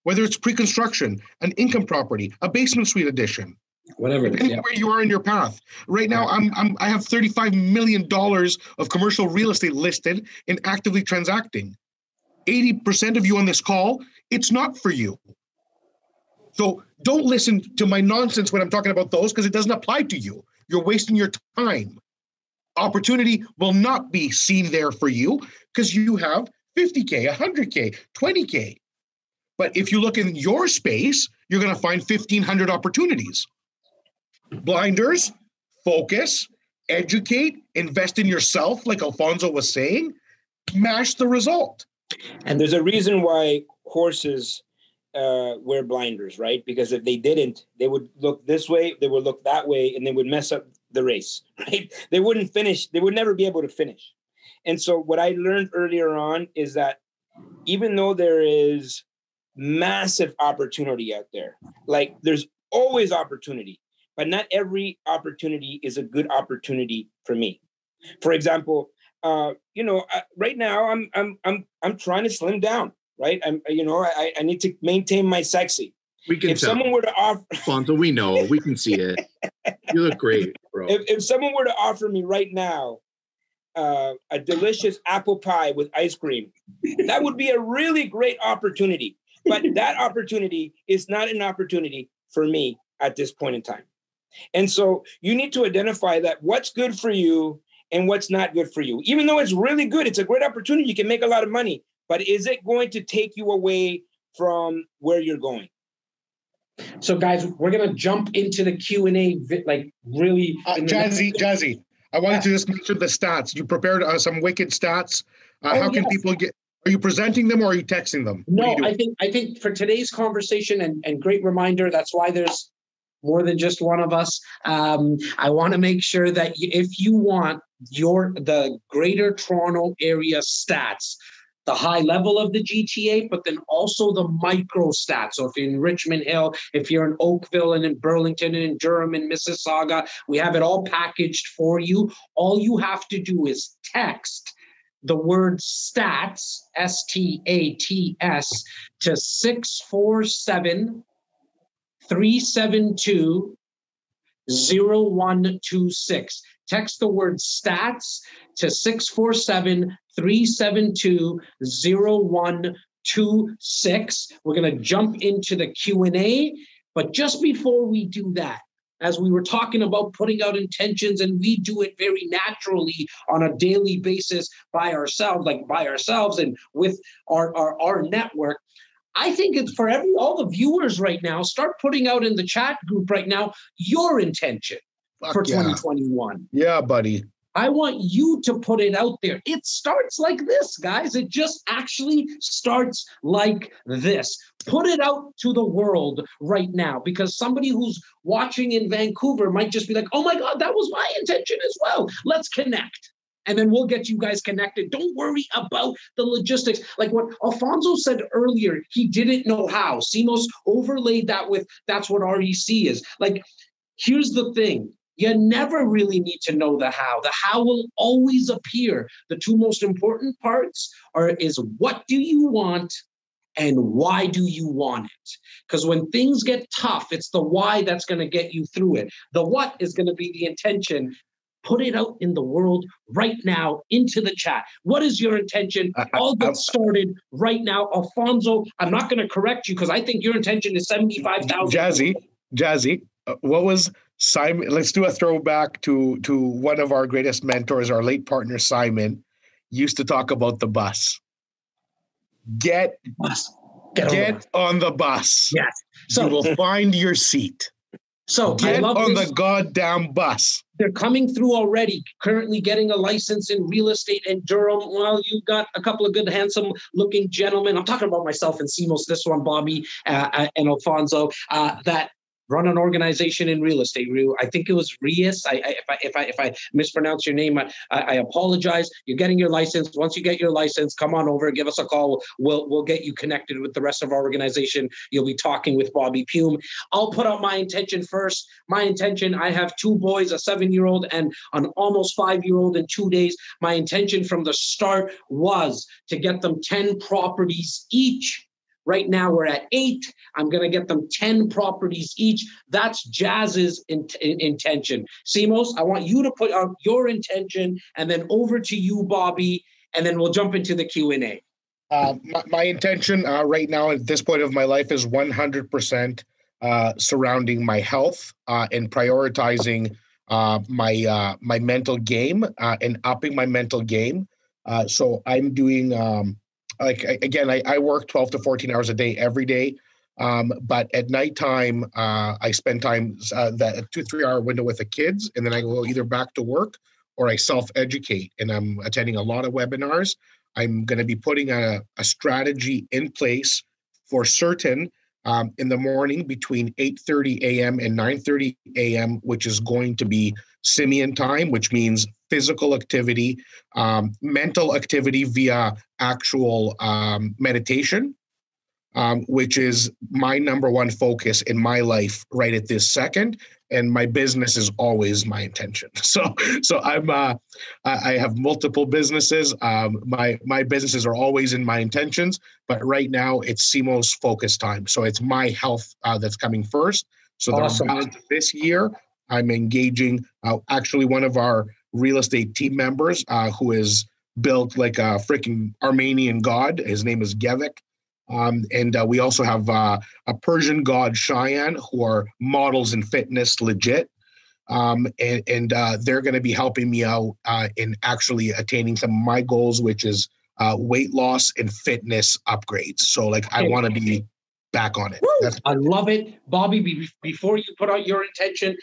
Whether it's pre-construction, an income property, a basement suite addition. Whatever it is, depending where you are in your path. Right now, I have $35 million of commercial real estate listed and actively transacting. 80% of you on this call, it's not for you. So don't listen to my nonsense when I'm talking about those, because it doesn't apply to you. You're wasting your time. Opportunity will not be seen there for you because you have 50K, 100K, 20K. But if you look in your space, you're going to find 1,500 opportunities. Blinders, focus, educate, invest in yourself, like Alfonso was saying, mash the result. And there's a reason why horses wear blinders, right? Because if they didn't, they would look this way, they would look that way, and they would mess up the race, right? They wouldn't finish. They would never be able to finish. And so what I learned earlier on is that even though there is massive opportunity out there, like there's always opportunity, but not every opportunity is a good opportunity for me. For example, right now I'm trying to slim down, right? I need to maintain my sexy. We can. If tell. Someone were to offer, Alfonso, we know, we can see it. You look great, bro. If someone were to offer me right now a delicious apple pie with ice cream, that would be a really great opportunity. But that opportunity is not an opportunity for me at this point in time. And so you need to identify that what's good for you and what's not good for you. Even though it's really good, it's a great opportunity. You can make a lot of money, but is it going to take you away from where you're going? So guys, we're going to jump into the Q&A, like really. Jazzy, I wanted to just mention the stats. You prepared some wicked stats. How can people get, are you presenting them or are you texting them? No, I think for today's conversation and great reminder, that's why there's more than just one of us. I want to make sure that if you want the Greater Toronto Area stats, the high level of the GTA, but then also the micro stats. So if you're in Richmond Hill, if you're in Oakville and in Burlington and in Durham and Mississauga, we have it all packaged for you. All you have to do is text the word stats, STATS, to 647-372-0126. Text the word stats to 647-372-0126. We're going to jump into the Q&A, but just before we do that, as we were talking about putting out intentions, and we do it very naturally on a daily basis by ourselves and with our network. I think it's for all the viewers right now, start putting out in the chat group right now your intention for 2021. Yeah, buddy. I want you to put it out there. It starts like this, guys. It just actually starts like this. Put it out to the world right now, because somebody who's watching in Vancouver might just be like, oh my God, that was my intention as well. Let's connect. And then we'll get you guys connected. Don't worry about the logistics. Like what Alfonso said earlier, he didn't know how. Simos overlaid that with, that's what REC is. Like, here's the thing. You never really need to know the how. The how will always appear. The two most important parts is what do you want and why do you want it? Because when things get tough, it's the why that's going to get you through it. The what is going to be the intention. Put it out in the world right now into the chat. What is your intention? I'll get started right now. Alfonso, I'm not going to correct you because I think your intention is 75,000. Jazzy, what was Simon? Let's do a throwback to one of our greatest mentors, our late partner, Simon, used to talk about the bus. Get on the bus. Yes. So you will find your seat. So get on the goddamn bus. They're coming through already, currently getting a license in real estate in Durham. Well, you've got a couple of good, handsome-looking gentlemen. I'm talking about myself and Simos, this one, Bobby and Alfonso, that run an organization in real estate. I think it was REIS. If I mispronounce your name, I apologize. You're getting your license. Once you get your license, come on over, give us a call. We'll get you connected with the rest of our organization. You'll be talking with Bobby Pume. I'll put out my intention first. My intention, I have two boys, a 7-year-old and an almost 5-year-old in 2 days. My intention from the start was to get them 10 properties each. Right now we're at 8. I'm going to get them 10 properties each. That's Jazz's intention. Simos, I want you to put out your intention and then over to you, Bobby, and then we'll jump into the Q&A. My intention right now at this point of my life is 100% surrounding my health and prioritizing my mental game and upping my mental game. So I'm doing... I work 12 to 14 hours a day every day. But at nighttime, I spend time that 2-3 hour window with the kids, and then I go either back to work or I self-educate. And I'm attending a lot of webinars. I'm going to be putting a strategy in place for certain in the morning between 8:30 a.m. and 9:30 a.m., which is going to be Simeon time, which means physical activity, mental activity via actual meditation, which is my number one focus in my life right at this second. And my business is always my intention. So I have multiple businesses. My businesses are always in my intentions, but right now it's Simo's focus time. So it's my health that's coming first. So awesome. This year, I'm engaging actually one of our real estate team members who is built like a freaking Armenian god. His name is Gevik. And we also have a Persian god, Cheyenne, who are models in fitness, legit. And they're going to be helping me out in actually attaining some of my goals, which is weight loss and fitness upgrades. So I want to be back on it. I love it. Bobby, before you put out your intention,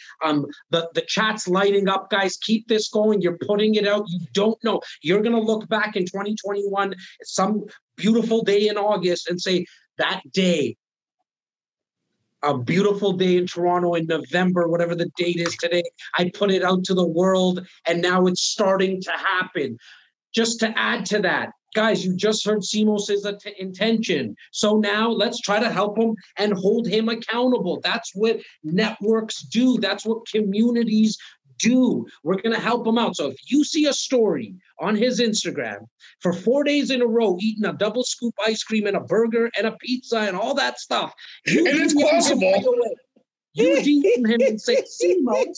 the chat's lighting up, guys. Keep this going. You're putting it out. You don't know. You're going to look back in 2021, some beautiful day in August, and say, that day, a beautiful day in Toronto in November, whatever the date is today, I put it out to the world, and now it's starting to happen. Just to add to that, Guys, you just heard Simos's intention. So now let's try to help him and hold him accountable. That's what networks do. That's what communities do. We're going to help him out. So if you see a story on his Instagram for 4 days in a row, eating a double scoop ice cream and a burger and a pizza and all that stuff, and it's possible. You DM him and say, Simos,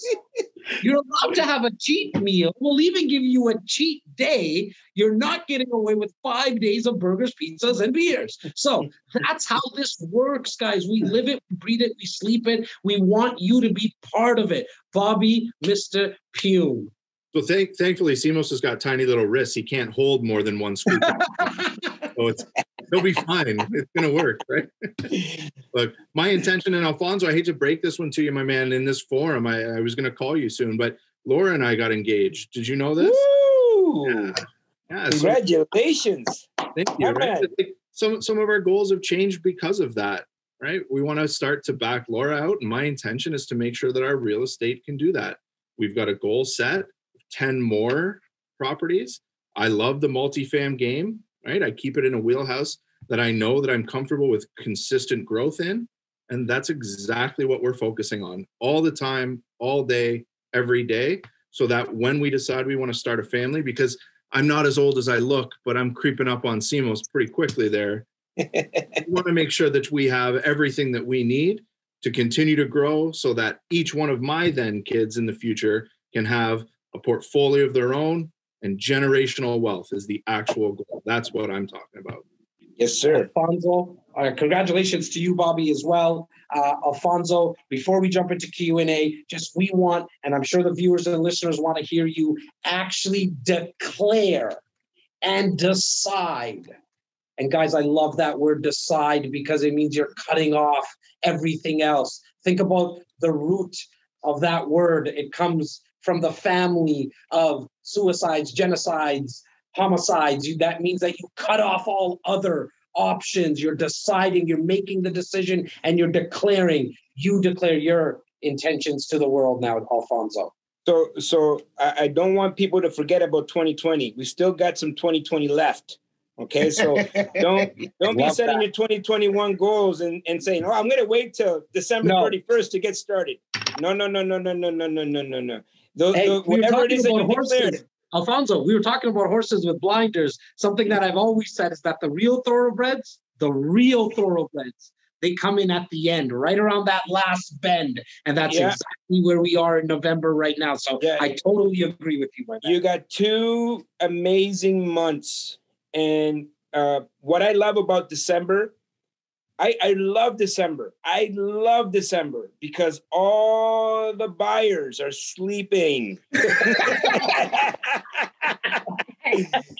you're allowed to have a cheat meal. We'll even give you a cheat day. You're not getting away with 5 days of burgers, pizzas, and beers. So that's how this works, guys. We live it, we breathe it, we sleep it. We want you to be part of it. Bobby, Mr. Pugh. So thankfully, Simos has got tiny little wrists. He can't hold more than one scoop. So he'll be fine. It's going to work, right? Look, my intention, and Alfonso, I hate to break this one to you, my man, in this forum. I was going to call you soon, but Laura and I got engaged. Did you know this? Woo! Yeah. Congratulations. Thank you. Right? Some of our goals have changed because of that, right? We want to start to back Laura out, and my intention is to make sure that our real estate can do that. We've got a goal set, 10 more properties. I love the multifam game, right? I keep it in a wheelhouse that I know that I'm comfortable with consistent growth in. And that's exactly what we're focusing on all the time, all day, every day. So that when we decide we want to start a family, because I'm not as old as I look, but I'm creeping up on Simos pretty quickly there. We want to make sure that we have everything that we need to continue to grow so that each one of my then kids in the future can have a portfolio of their own, and generational wealth is the actual goal. That's what I'm talking about. Yes, sir. Alfonso, congratulations to you, Bobby, as well. Alfonso, before we jump into Q&A, we want, and I'm sure the viewers and listeners want to hear you actually declare and decide. And guys, I love that word decide because it means you're cutting off everything else. Think about the root of that word. It comes from the family of suicides, genocides, homicides. That means that you cut off all other options. You're deciding, you're making the decision, and you're declaring. You declare your intentions to the world now, Alfonso. So I don't want people to forget about 2020. We still got some 2020 left. Okay, so don't be setting your 2021 goals and saying, "Oh, I'm going to wait till December 31st to get started." No. Whatever it is that you declared. Alfonso, we were talking about horses with blinders. Something that I've always said is that the real thoroughbreds, they come in at the end, right around that last bend. And that's exactly where we are in November right now. So I totally agree with you, my man. You got 2 amazing months. And what I love about December, I love December. I love December because all the buyers are sleeping.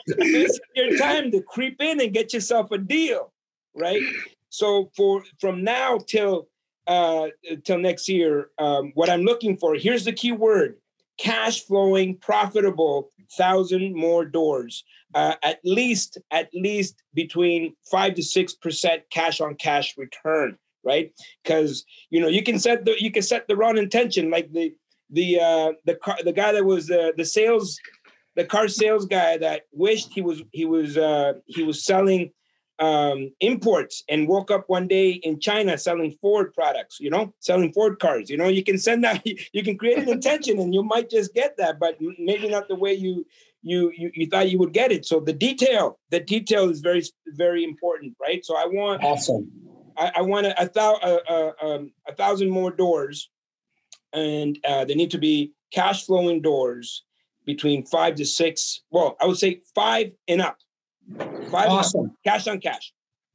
This is your time to creep in and get yourself a deal, right? So from now till next year, what I'm looking for, here's the key word: cash flowing, profitable, 1,000 more doors. At least between 5 to 6% cash on cash return, right? Because you can set the wrong intention, like the guy that was the car sales guy that wished he was selling imports and woke up one day in China selling Ford products, selling Ford cars. You can send that, you can create an intention and you might just get that, but maybe not the way you thought you would get it. So the detail is very, very important, right? So I want I want 1,000 more doors, and they need to be cash flowing doors between 5 to 6. Well, I would say 5 and up. 5 awesome. And up, cash on cash.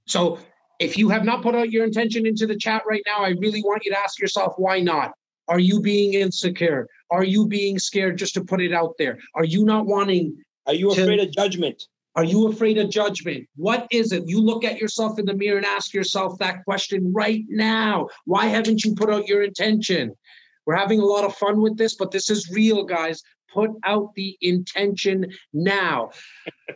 So if you have not put out your intention into the chat right now, I really want you to ask yourself, why not? Are you being insecure? Are you being scared just to put it out there? Are you not wanting? Are you afraid of judgment? Are you afraid of judgment? What is it? You look at yourself in the mirror and ask yourself that question right now. Why haven't you put out your intention? We're having a lot of fun with this, but this is real, guys. Put out the intention now.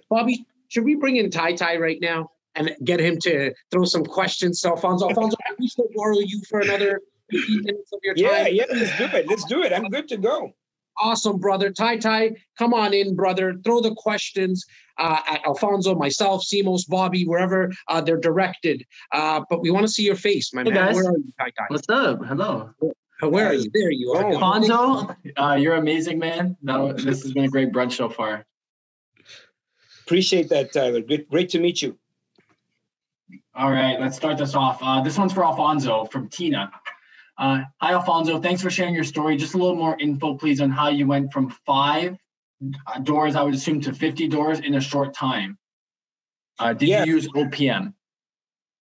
Bobby, should we bring in Tai right now and get him to throw some questions to Alfonso? Alfonso, can we still borrow you for another 15 minutes of your time? Yeah, let's do it. I'm good to go. Awesome, brother. Ty, come on in, brother. Throw the questions at Alfonso, myself, Simos, Bobby, wherever they're directed. But we want to see your face, my man. Guys. Where are you, Ty? What's up? Hello. Where are you? There you are. Alfonso, you're amazing, man. This has been a great brunch so far. Appreciate that, Tyler. Great to meet you. All right, let's start this off. This one's for Alfonso from Tina. Hi, Alfonso. Thanks for sharing your story. Just a little more info, please, on how you went from 5 doors, I would assume, to 50 doors in a short time. Did you use OPM?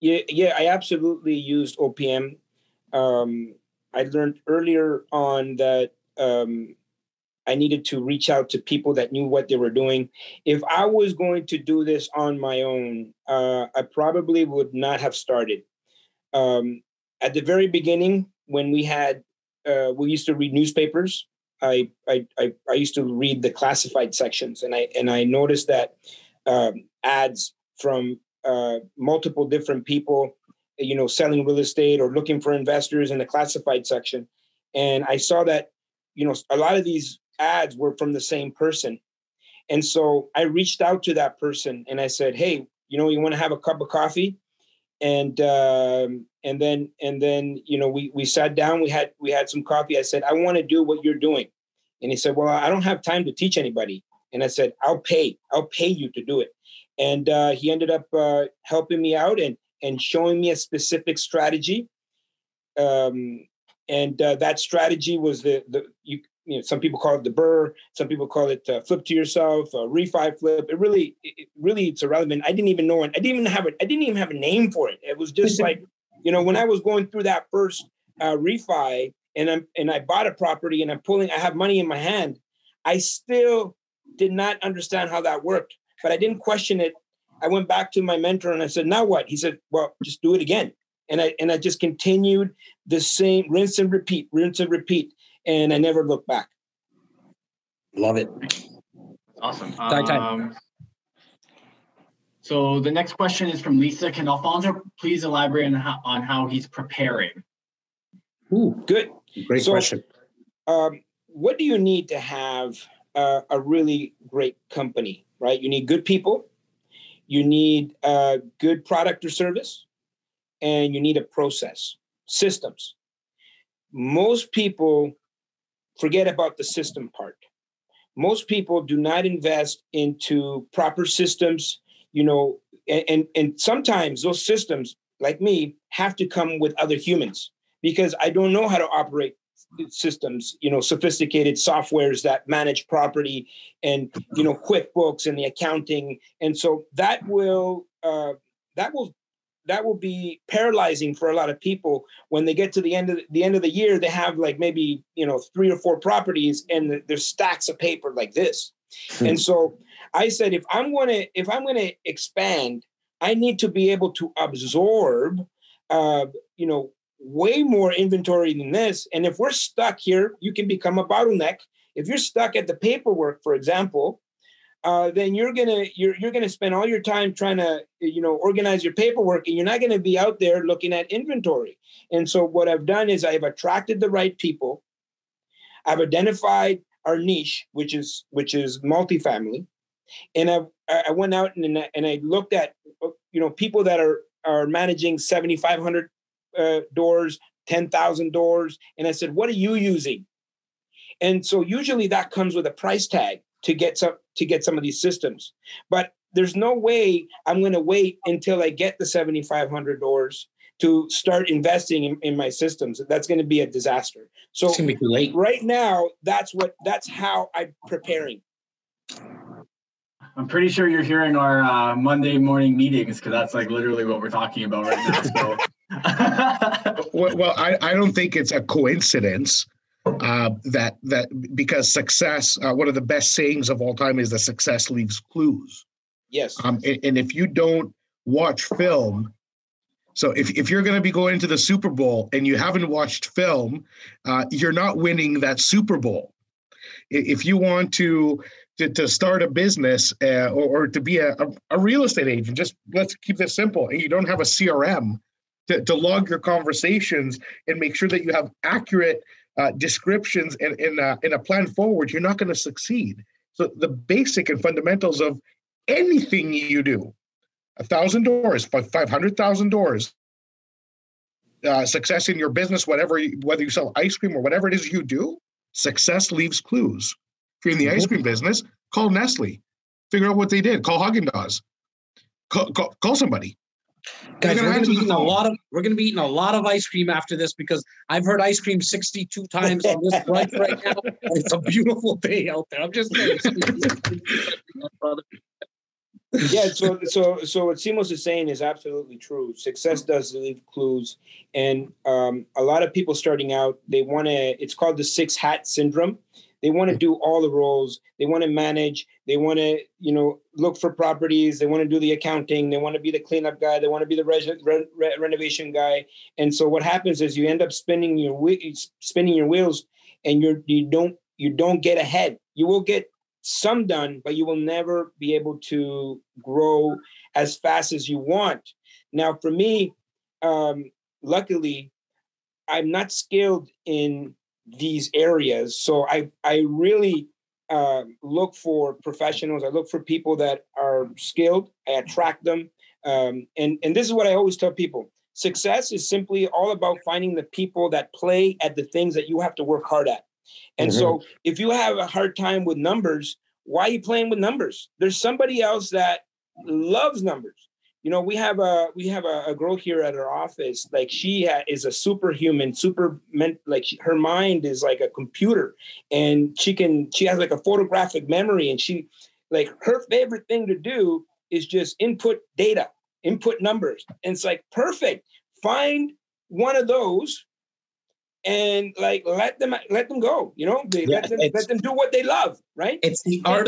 Yeah, I absolutely used OPM. I learned earlier on that I needed to reach out to people that knew what they were doing. If I was going to do this on my own, I probably would not have started. At the very beginning, when we used to read newspapers, I used to read the classified sections, and I noticed that ads from multiple different people, selling real estate or looking for investors in the classified section, and I saw that a lot of these ads were from the same person, and so I reached out to that person and I said, "Hey, you want to have a cup of coffee?" And then we sat down, we had some coffee. I said, "I want to do what you're doing." And he said, "Well, I don't have time to teach anybody." And I said, I'll pay you to do it. And he ended up helping me out and showing me a specific strategy. That strategy was some people call it the BRRRR, some people call it flip to yourself, refi flip. It's irrelevant. I didn't even have a name for it. It was just like, when I was going through that first refi and I bought a property and I have money in my hand, I still did not understand how that worked, but I didn't question it. I went back to my mentor and I said, "Now what?" He said, "Well, just do it again." And I just continued the same rinse and repeat. And I never looked back. Love it. Awesome. So the next question is from Lisa. Can Alfonso please elaborate on how he's preparing? Ooh, good. Great question. What do you need to have a really great company, right? You need good people. You need a good product or service. And you need a process, systems. Most people forget about the system part. Most people do not invest into proper systems, and sometimes those systems, like me, have to come with other humans because I don't know how to operate systems, sophisticated softwares that manage property and, QuickBooks and the accounting. And so that will be paralyzing for a lot of people when they get to the end of the year. They have like maybe 3 or 4 properties and there's stacks of paper like this. And so I said, if I'm going to expand, I need to be able to absorb way more inventory than this. And if we're stuck here, you can become a bottleneck. If you're stuck at the paperwork, for example, then you're gonna spend all your time trying to organize your paperwork, and you're not gonna be out there looking at inventory. And so what I've done is I've attracted the right people. I've identified our niche, which is multifamily, and I went out and I looked at people that are managing 7,500 doors, 10,000 doors, and I said, what are you using? And so usually that comes with a price tag to get some of these systems. But there's no way I'm going to wait until I get the 7,500 doors to start investing in my systems. That's going to be a disaster. So it's gonna be too late. Right now, that's how I'm preparing. I'm pretty sure you're hearing our Monday morning meetings, because that's like literally what we're talking about right now. So. Well, I don't think it's a coincidence that because success, one of the best sayings of all time is that success leaves clues. Yes. And if you don't watch film, so if you're going to be going to the Super Bowl and you haven't watched film, you're not winning that Super Bowl. If you want to start a business or to be a real estate agent, just let's keep this simple, and you don't have a CRM to log your conversations and make sure that you have accurate descriptions in a plan forward, you're not going to succeed. So the basic and fundamentals of anything you do, 1,000 doors, 500,000 doors, success in your business, whether you sell ice cream or whatever it is you do, success leaves clues. If you're in the ice cream business, call Nestle, figure out what they did. Call Haagen-Dazs, call somebody. Guys, we're going to be eating a lot of ice cream after this, because I've heard ice cream 62 times on this brunch right now. It's a beautiful day out there. I'm just saying. Yeah, so what Simos is saying is absolutely true. Success does leave clues, and a lot of people starting out, they want to. It's called the 6 hat syndrome. They want to do all the roles. They want to manage. They want to, look for properties. They want to do the accounting. They want to be the cleanup guy. They want to be the renovation guy. And so what happens is you end up spinning your wheels, and you don't get ahead. You will get some done, but you will never be able to grow as fast as you want. Now, for me, luckily, I'm not skilled in these areas. So I really look for professionals. I look for people that are skilled. I attract them. And this is what I always tell people. Success is simply all about finding the people that play at the things that you have to work hard at. And so if you have a hard time with numbers, why are you playing with numbers? There's somebody else that loves numbers. We have a girl here at our office. Like she is a superhuman, her mind is like a computer, and she has like a photographic memory, and her favorite thing to do is just input data, input numbers. And it's like, perfect. Find one of those and let them go. Let them do what they love, right? It's the art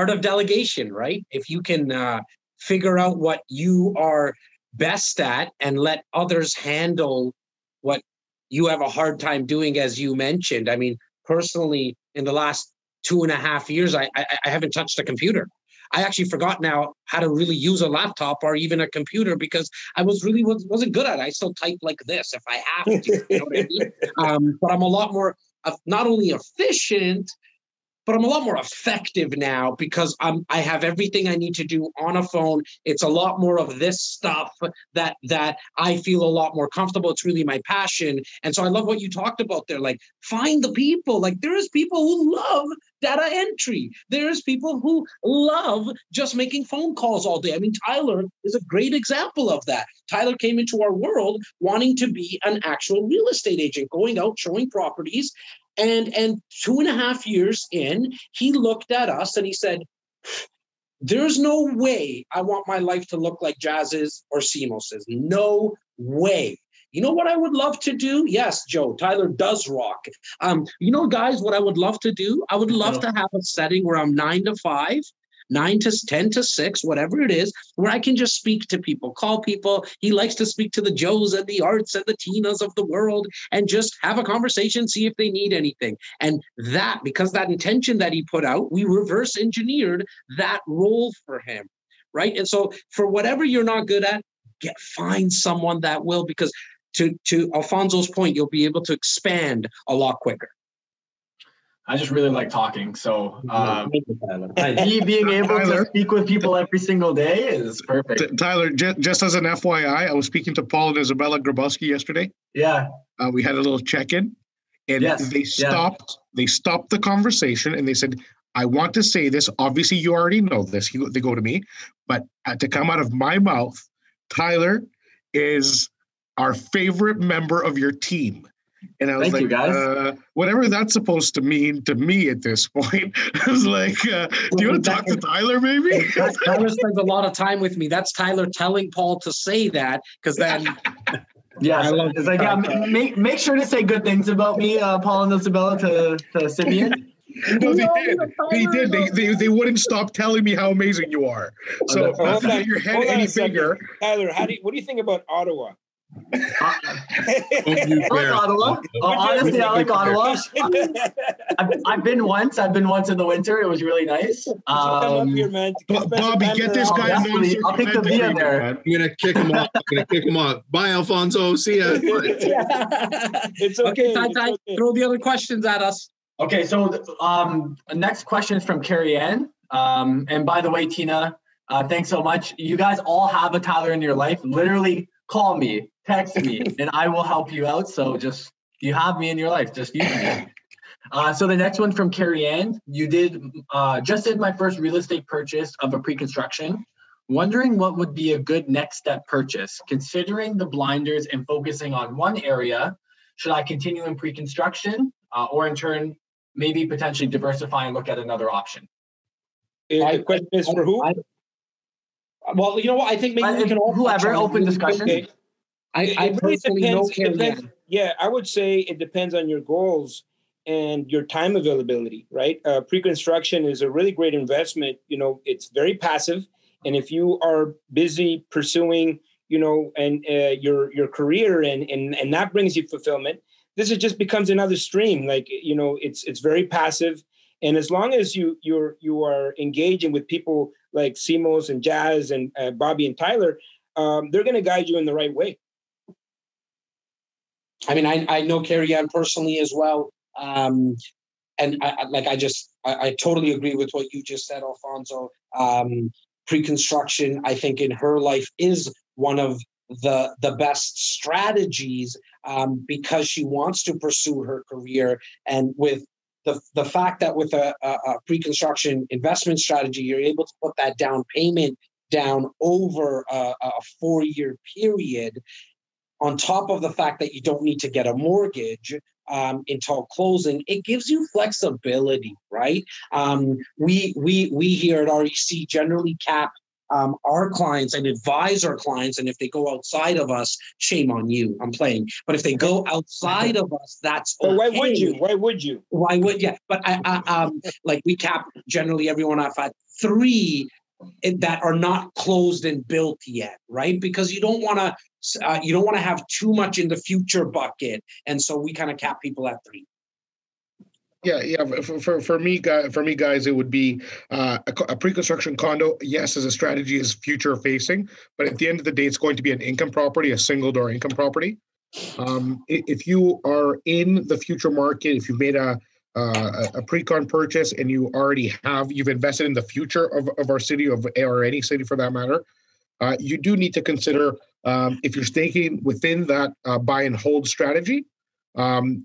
of delegation, right? If you can figure out what you are best at and let others handle what you have a hard time doing, as you mentioned. I mean, personally, in the last 2.5 years, I haven't touched a computer. I actually forgot now how to really use a laptop or even a computer, because I wasn't good at it. I still type like this if I have to. You know what I mean? But I'm a lot more not only efficient, but I'm a lot more effective now, because I have everything I need to do on a phone. It's a lot more of this stuff that I feel a lot more comfortable. It's really my passion. And so I love what you talked about there. Like, find the people. Like, there is people who love data entry. There's people who love just making phone calls all day. I mean, Tyler is a great example of that. Tyler came into our world wanting to be an actual real estate agent, going out, showing properties. And 2.5 years in, he looked at us and he said, there's no way I want my life to look like Jazz's or Simos's. No way. You know what I would love to do? Yes, Joe, Tyler does rock. Guys, what I would love to do? I would love to have a setting where I'm 9 to 5, 10 to 6, whatever it is, where I can just speak to people, call people. He likes to speak to the Joes and the Arts and the Tinas of the world and just have a conversation, see if they need anything. And because that intention that he put out, we reverse engineered that role for him, right? And so for whatever you're not good at, find someone that will, because to Alfonso's point, you'll be able to expand a lot quicker. I just really like talking. So me being able to speak with people every single day is perfect. Tyler, just as an FYI, I was speaking to Paul and Isabella Grabowski yesterday. Yeah. We had a little check-in, and they stopped the conversation, and they said, I want to say this. Obviously, you already know this. They go to me, but to come out of my mouth, Tyler is our favorite member of your team. And I was Thank you, guys. Whatever that's supposed to mean to me at this point. I was like, do you want to talk to Tyler, maybe? Tyler spends a lot of time with me. That's Tyler telling Paul to say that, because then... Yeah, it's like, make sure to say good things about me, Paul and Isabella, to Simeon. No, they did. They wouldn't stop telling me how amazing you are. So hold on, your head any bigger. Tyler, what do you think about Ottawa? I like Ottawa. Honestly, I like Ottawa. I've been once. I've been once in the winter. It was really nice. Come up here, man. Bobby, get this guy. I'll take the via there. I'm gonna kick him off. Bye, Alfonso. See ya. It's okay. Ty, throw the other questions at us. Okay, so next question is from Carrie Ann. And by the way, Tina, thanks so much. You guys all have a Tyler in your life. Literally call me, text me, and I will help you out. So just, you have me in your life. Just use me. So the next one from Carrie Ann. You just did my first real estate purchase of a pre-construction. Wondering what would be a good next step purchase, considering the blinders and focusing on one area. Should I continue in pre-construction or in turn, maybe potentially diversify and look at another option? The question is for who? Well, you know what? I think maybe we can all whoever open discussion. Okay. I personally know Carrie. Yeah, I would say it depends on your goals and your time availability, right? Pre-construction is a really great investment. You know, it's very passive. And if you are busy pursuing, you know, and your career and that brings you fulfillment, this just becomes another stream. Like, you know, it's very passive. And as long as you are engaging with people like Simos and Jazz and Bobby and Tyler, they're going to guide you in the right way. I mean, I know Carrie Ann personally as well. And I totally agree with what you just said, Alfonso. Pre-construction, I think in her life is one of the best strategies because she wants to pursue her career. And with the fact that with a pre-construction investment strategy, you're able to put that down payment down over a 4-year period, on top of the fact that you don't need to get a mortgage until closing, it gives you flexibility, right? We here at REC generally cap our clients and advise our clients, and if they go outside of us, shame on you. I'm playing, but if they go outside of us, that's okay. But why would you? Why would yeah? But like we cap generally everyone off at 3 that are not closed and built yet, right? Because you don't want to have too much in the future bucket, and so we kind of cap people at 3. Yeah. For me, guys, it would be a pre-construction condo. Yes, as a strategy, is future facing, but at the end of the day, it's going to be an income property, a single door income property. If you are in the future market, if you've made a pre-con purchase and you've invested in the future of our city or any city for that matter, you do need to consider if you're staking within that buy and hold strategy,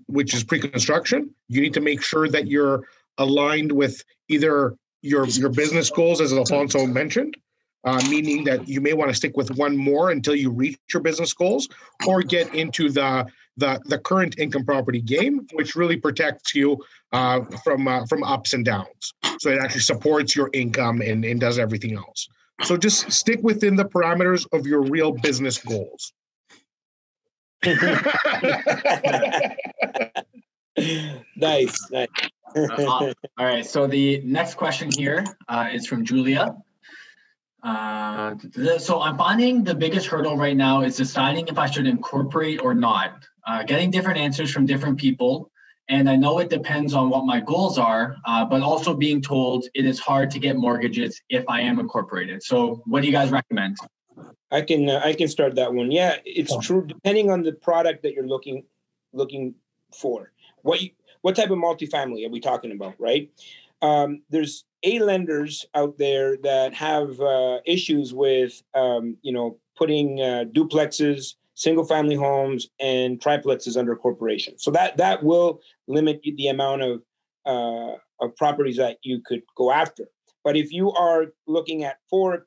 which is pre-construction, you need to make sure that you're aligned with either your business goals, as Alfonso mentioned, meaning that you may want to stick with one more until you reach your business goals, or get into the current income property game, which really protects you from ups and downs. So it actually supports your income and does everything else. So just stick within the parameters of your real business goals. Nice. All right. So the next question here is from Julia. So I'm finding the biggest hurdle right now is deciding if I should incorporate or not. Getting different answers from different people. And I know it depends on what my goals are, but also being told it is hard to get mortgages if I am incorporated. So what do you guys recommend? I can start that one. Yeah, it's true. Depending on the product that you're looking for, what type of multifamily are we talking about, right? There's lenders out there that have issues with putting duplexes, single family homes, and triplexes under corporation. So that will limit the amount of properties that you could go after. But if you are looking at 4+,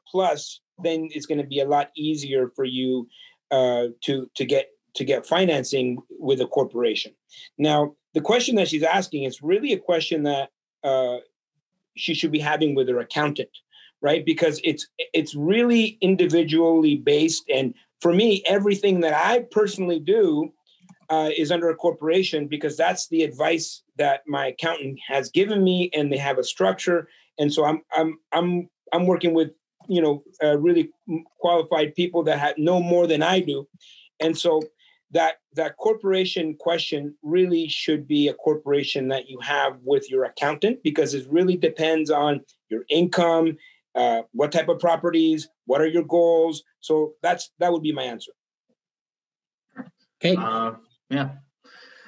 then it's going to be a lot easier for you to get financing with a corporation. Now, the question that she's asking is really a question that she should be having with her accountant, right? Because it's really individually based. And for me, everything that I personally do is under a corporation because that's the advice that my accountant has given me, and they have a structure. And so I'm working with really qualified people that know more than I do. And so that corporation question really should be a corporation that you have with your accountant, because it really depends on your income, what type of properties, what are your goals. So that would be my answer. Okay. Yeah.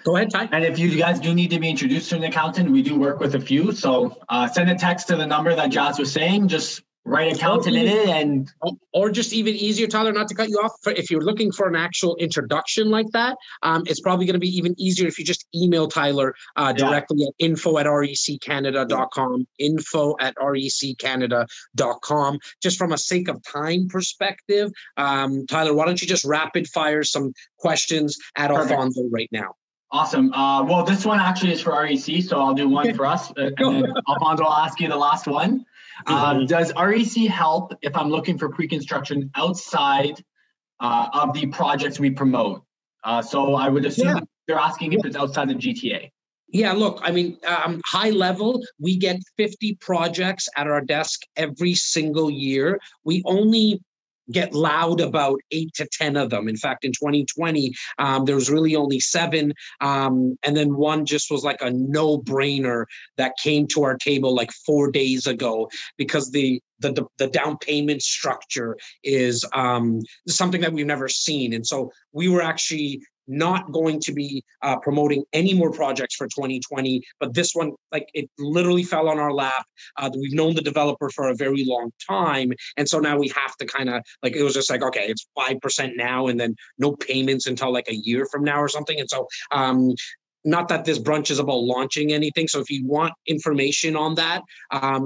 Go ahead, Ty. And if you guys do need to be introduced to an accountant, we do work with a few. So send a text to the number that Jazz was saying. Just write accountant in it, and or just even easier, Tyler, not to cut you off. If you're looking for an actual introduction like that, it's probably going to be even easier if you just email Tyler directly at info@reccanada.com, info@reccanada.com. Just from a sake of time perspective, Tyler, why don't you just rapid fire some questions at Alfonso right now? Awesome. Well, this one actually is for REC, so I'll do one for us, and then Alfonso, I'll ask you the last one. Does REC help if I'm looking for pre-construction outside of the projects we promote? So I would assume that they're asking if it's outside the GTA. Yeah, look, I mean, high level, we get 50 projects at our desk every single year. We only get loud about 8 to 10 of them. In fact, in 2020, there was really only 7. And then one just was like a no-brainer that came to our table like 4 days ago, because the down payment structure is something that we've never seen. And so we were actually not going to be promoting any more projects for 2020, but this one, like, it literally fell on our lap. We've known the developer for a very long time, and so now we have to kind of, like, it was just like, okay, it's 5% now, and then no payments until like a year from now or something. And so not that this brunch is about launching anything. So if you want information on that,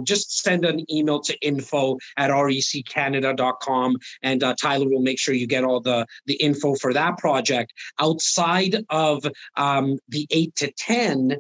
just send an email to info@reccanada.com, and Tyler will make sure you get all the info for that project. Outside of the 8 to 10,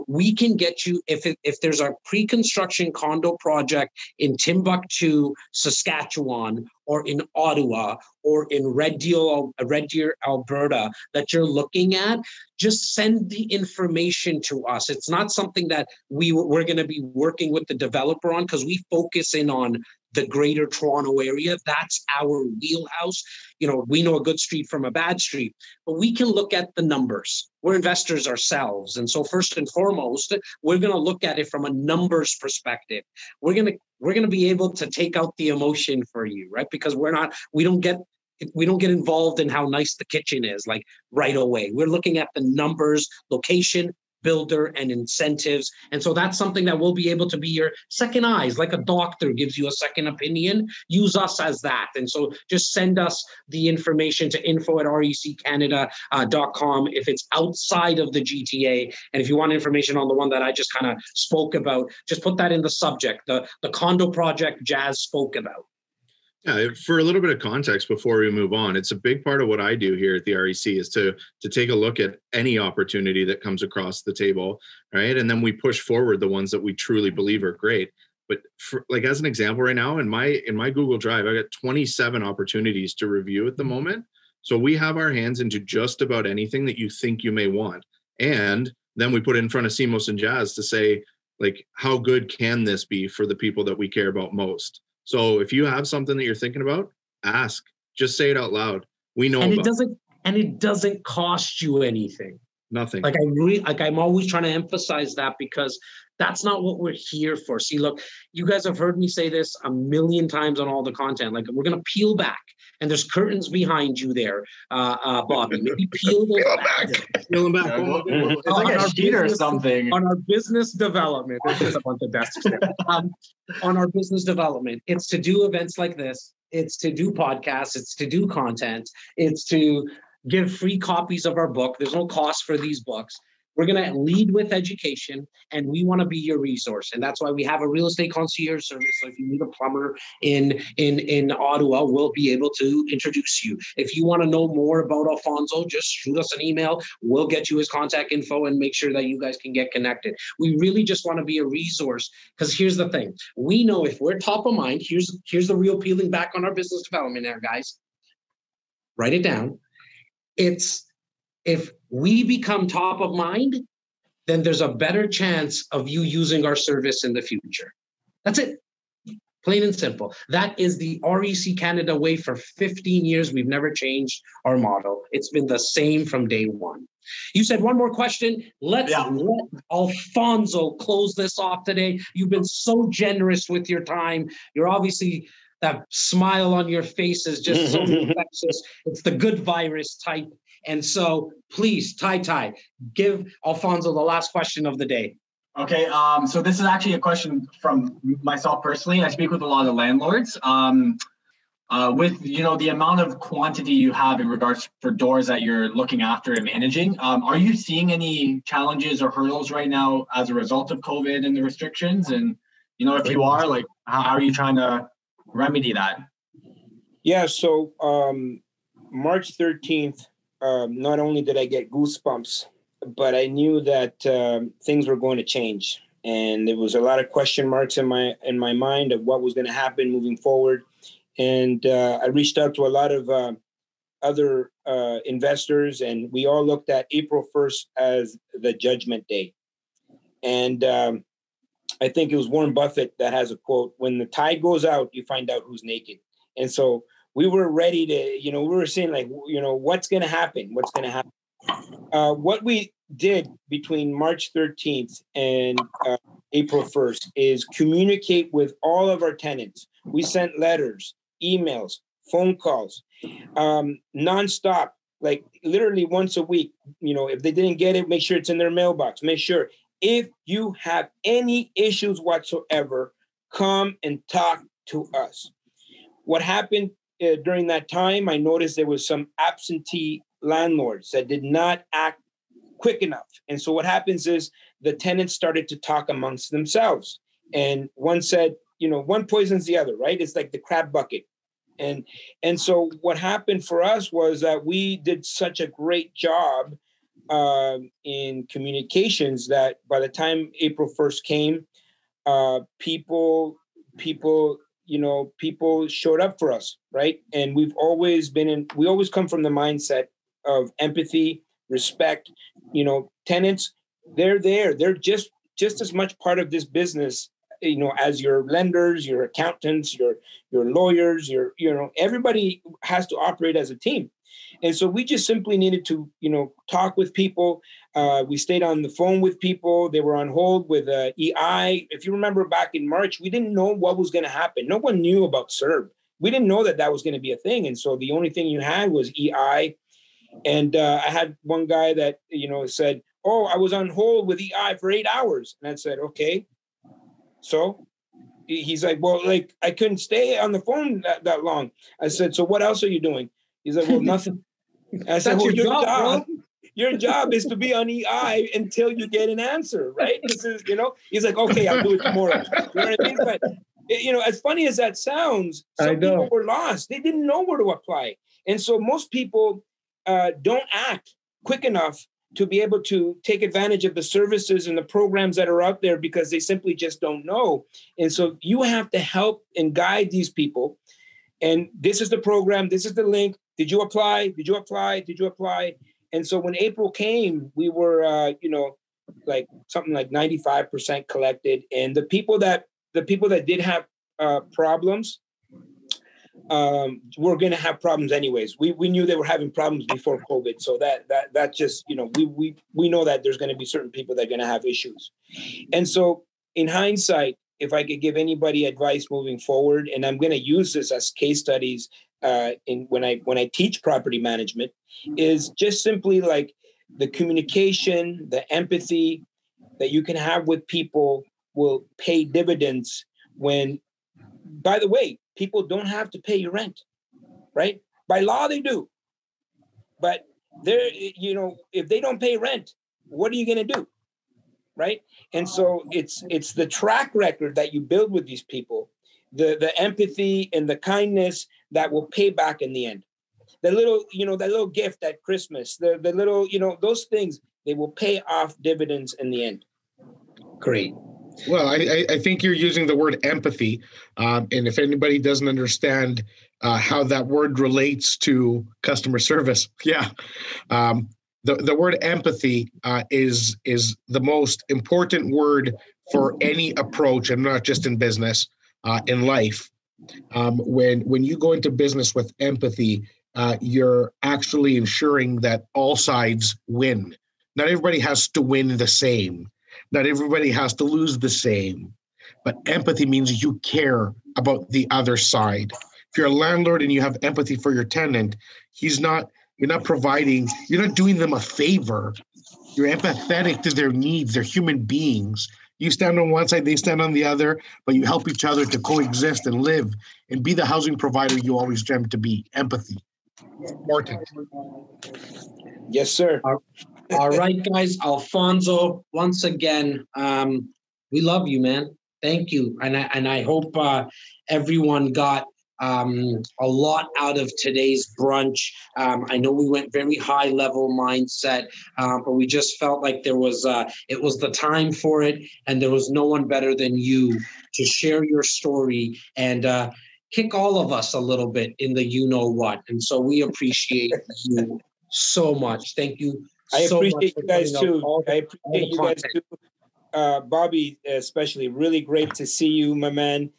we can get you, if there's a pre-construction condo project in Timbuktu, Saskatchewan, or in Ottawa, or in Red Deer, Alberta, that you're looking at, just send the information to us. It's not something that we're going to be working with the developer on, because we focus in on the greater Toronto area. That's our wheelhouse. You know, we know a good street from a bad street, but we can look at the numbers. We're investors ourselves. And so first and foremost, we're going to look at it from a numbers perspective. We're going to be able to take out the emotion for you, right? Because we don't get involved in how nice the kitchen is, like, right away. We're looking at the numbers, location, builder, and incentives. And so that's something that will be able to be your second eyes, like a doctor gives you a second opinion. Use us as that. And so just send us the information to info@reccanada.com if it's outside of the GTA. And if you want information on the one that I just kind of spoke about, just put that in the subject, the condo project Jazz spoke about. Yeah, for a little bit of context before we move on, it's a big part of what I do here at the REC is to take a look at any opportunity that comes across the table, right? And then we push forward the ones that we truly believe are great. But for, like, as an example right now, in my Google Drive, I got 27 opportunities to review at the moment. So we have our hands into just about anything that you think you may want. And then we put it in front of CMOS and Jazz to say, like, how good can this be for the people that we care about most? So if you have something that you're thinking about, ask. Just say it out loud. We know. And it doesn't cost you anything. Nothing. Like, I'm always trying to emphasize that, because that's not what we're here for. See, look, you guys have heard me say this a million times on all the content. Like, we're gonna peel back, and there's curtains behind you there, Bobby. Maybe peel those back. Peel them back. It's like a sheet or something. On our business development, there's a bunch of desks there. On our business development, it's to do events like this. It's to do podcasts. It's to do content. It's to give free copies of our book. There's no cost for these books. We're going to lead with education, and we want to be your resource. And that's why we have a real estate concierge service. So if you need a plumber in Ottawa, we'll be able to introduce you. If you want to know more about Alfonso, just shoot us an email. We'll get you his contact info and make sure that you guys can get connected. We really just want to be a resource, because here's the thing. We know if we're top of mind, here's the real peeling back on our business development there, guys. Write it down. It's, if we become top of mind, then there's a better chance of you using our service in the future. That's it. Plain and simple. That is the REC Canada way for 15 years. We've never changed our model. It's been the same from day one. You said one more question. Let Alfonso close this off today. You've been so generous with your time. You're obviously, that smile on your face is just so infectious. It's the good virus type. And so please, Tai, give Alfonso the last question of the day. Okay, so this is actually a question from myself personally. I speak with a lot of landlords. With the amount of quantity you have in regards for doors that you're looking after and managing, are you seeing any challenges or hurdles right now as a result of COVID and the restrictions? And if you are, like, how are you trying to remedy that? Yeah, so March 13th, not only did I get goosebumps, but I knew that things were going to change, and there was a lot of question marks in my mind of what was going to happen moving forward. And I reached out to a lot of other investors, and we all looked at April 1st as the judgment day. And I think it was Warren Buffett that has a quote: "When the tide goes out, you find out who's naked." And so we were ready to, we were saying, like, what's going to happen? What's going to happen? What we did between March 13th and April 1st is communicate with all of our tenants. We sent letters, emails, phone calls, nonstop, like literally once a week. If they didn't get it, make sure it's in their mailbox. Make sure if you have any issues whatsoever, come and talk to us. What happened during that time, I noticed there was some absentee landlords that did not act quick enough. And so what happens is the tenants started to talk amongst themselves. And one said, one poisons the other, right? It's like the crab bucket. And so what happened for us was that we did such a great job in communications that by the time April 1st came, people showed up for us, right? And we always come from the mindset of empathy, respect. Tenants, they're there. They're just as much part of this business, as your lenders, your accountants, your lawyers, everybody has to operate as a team. And so we just simply needed to, talk with people. We stayed on the phone with people. They were on hold with EI. If you remember back in March, we didn't know what was going to happen. No one knew about CERB. We didn't know that was going to be a thing. And so the only thing you had was EI. And I had one guy that, said, "Oh, I was on hold with EI for 8 hours." And I said, "Okay." So he's like, "Well, like, I couldn't stay on the phone that long." I said, "So what else are you doing?" He's like, "Well, nothing." And I said, "Well, your job is to be on EI until you get an answer, right?" This is, he's like, "Okay, I'll do it tomorrow." You know what I mean? But, as funny as that sounds, some people were lost. They didn't know where to apply. And so most people don't act quick enough to be able to take advantage of the services and the programs that are out there because they simply just don't know. And so you have to help and guide these people. And this is the program. This is the link. Did you apply? Did you apply? Did you apply? And so when April came, we were, like something like 95% collected. And the people that did have problems, we're going to have problems anyways. We knew they were having problems before COVID. So that just, we know that there's going to be certain people that are going to have issues. And so in hindsight, if I could give anybody advice moving forward, and I'm going to use this as case studies when I teach property management, is just simply like the communication, the empathy that you can have with people will pay dividends when, by the way, people don't have to pay your rent, right? By law, they do. But they're, if they don't pay rent, what are you going to do? Right? And so it's the track record that you build with these people, the empathy and the kindness that will pay back in the end. The little, that little gift at Christmas, the little, those things, they will pay off dividends in the end. Great. Well, I think you're using the word empathy. And if anybody doesn't understand how that word relates to customer service, the word empathy is the most important word for any approach, and not just in business, in life. When you go into business with empathy, you're actually ensuring that all sides win. Not everybody has to win the same. Not everybody has to lose the same. But empathy means you care about the other side. If you're a landlord and you have empathy for your tenant, you're not doing them a favor. You're empathetic to their needs. They're human beings. You stand on one side, they stand on the other, but you help each other to coexist and live and be the housing provider you always dreamt to be. Empathy. Important. Yes, sir. All right, guys. Alfonso, once again, we love you, man. Thank you. And I hope everyone got a lot out of today's brunch. I know we went very high level mindset, but we just felt like it was the time for it, and there was no one better than you to share your story and kick all of us a little bit in the you know what. And so we appreciate you so much. Thank you. I so appreciate much you guys too. I appreciate you guys too. Bobby, especially, really great to see you, my man.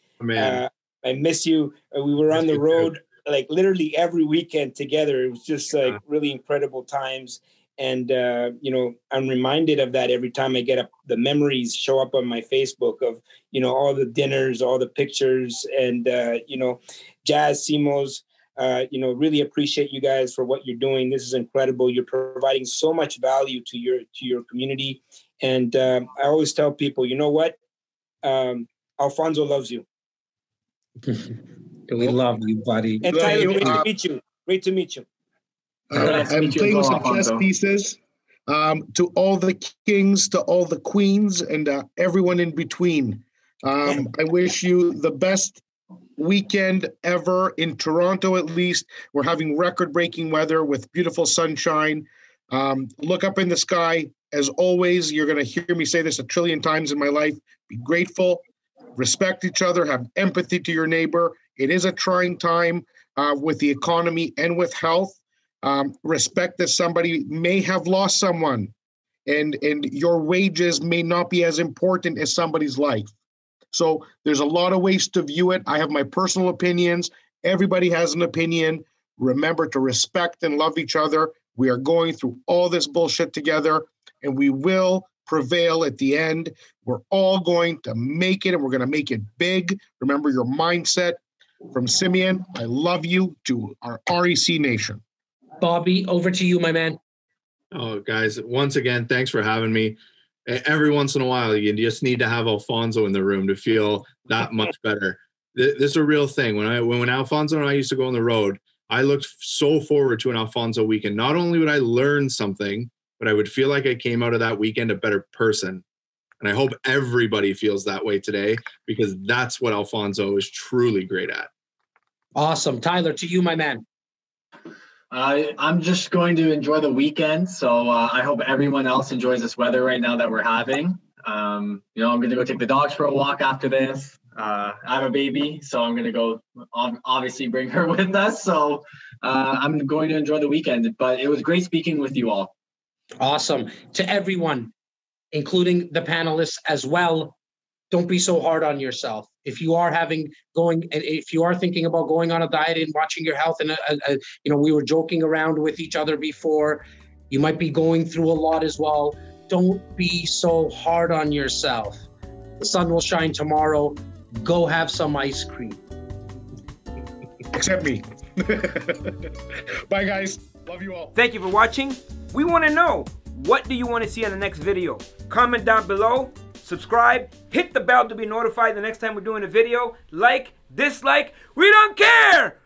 I miss you. We were on the road like literally every weekend together. It was just like really incredible times. And, I'm reminded of that every time I get up. The memories show up on my Facebook of, all the dinners, all the pictures, and, Jazz, Simos, really appreciate you guys for what you're doing. This is incredible. You're providing so much value to your community. And I always tell people, you know what? Alfonso loves you. We love you, buddy. And Tyler, great to meet you. Great to meet you. I'm playing with some chess pieces. To all the kings, to all the queens, and everyone in between. I wish you the best weekend ever in Toronto, at least. We're having record-breaking weather with beautiful sunshine. Look up in the sky. As always, you're going to hear me say this a trillion times in my life. Be grateful, respect each other, have empathy to your neighbor. It is a trying time with the economy and with health. Respect that somebody may have lost someone, and your wages may not be as important as somebody's life. So there's a lot of ways to view it. I have my personal opinions. Everybody has an opinion. Remember to respect and love each other. We are going through all this bullshit together, and we will prevail at the end. We're all going to make it, and we're going to make it big. Remember your mindset. From Simeon, I love you, to our REC Nation. Bobby, over to you, my man. Oh, guys, once again, thanks for having me. Every once in a while, you just need to have Alfonso in the room to feel that much better. This is a real thing. When Alfonso and I used to go on the road, I looked so forward to an Alfonso weekend. Not only would I learn something, but I would feel like I came out of that weekend a better person. And I hope everybody feels that way today, because that's what Alfonso is truly great at. Awesome. Tyler, to you, my man. I'm just going to enjoy the weekend. So I hope everyone else enjoys this weather right now that we're having. I'm going to go take the dogs for a walk after this. I have a baby, so I'm going to go obviously bring her with us. So I'm going to enjoy the weekend. But it was great speaking with you all. Awesome. To everyone, including the panelists as well, don't be so hard on yourself. If you are thinking about going on a diet and watching your health, and we were joking around with each other before, you might be going through a lot as well. Don't be so hard on yourself. The sun will shine tomorrow. Go have some ice cream. Except me. Bye, guys. Love you all. Thank you for watching. We want to know, what do you want to see on the next video? Comment down below. Subscribe, hit the bell to be notified the next time we're doing a video. Like, dislike, we don't care!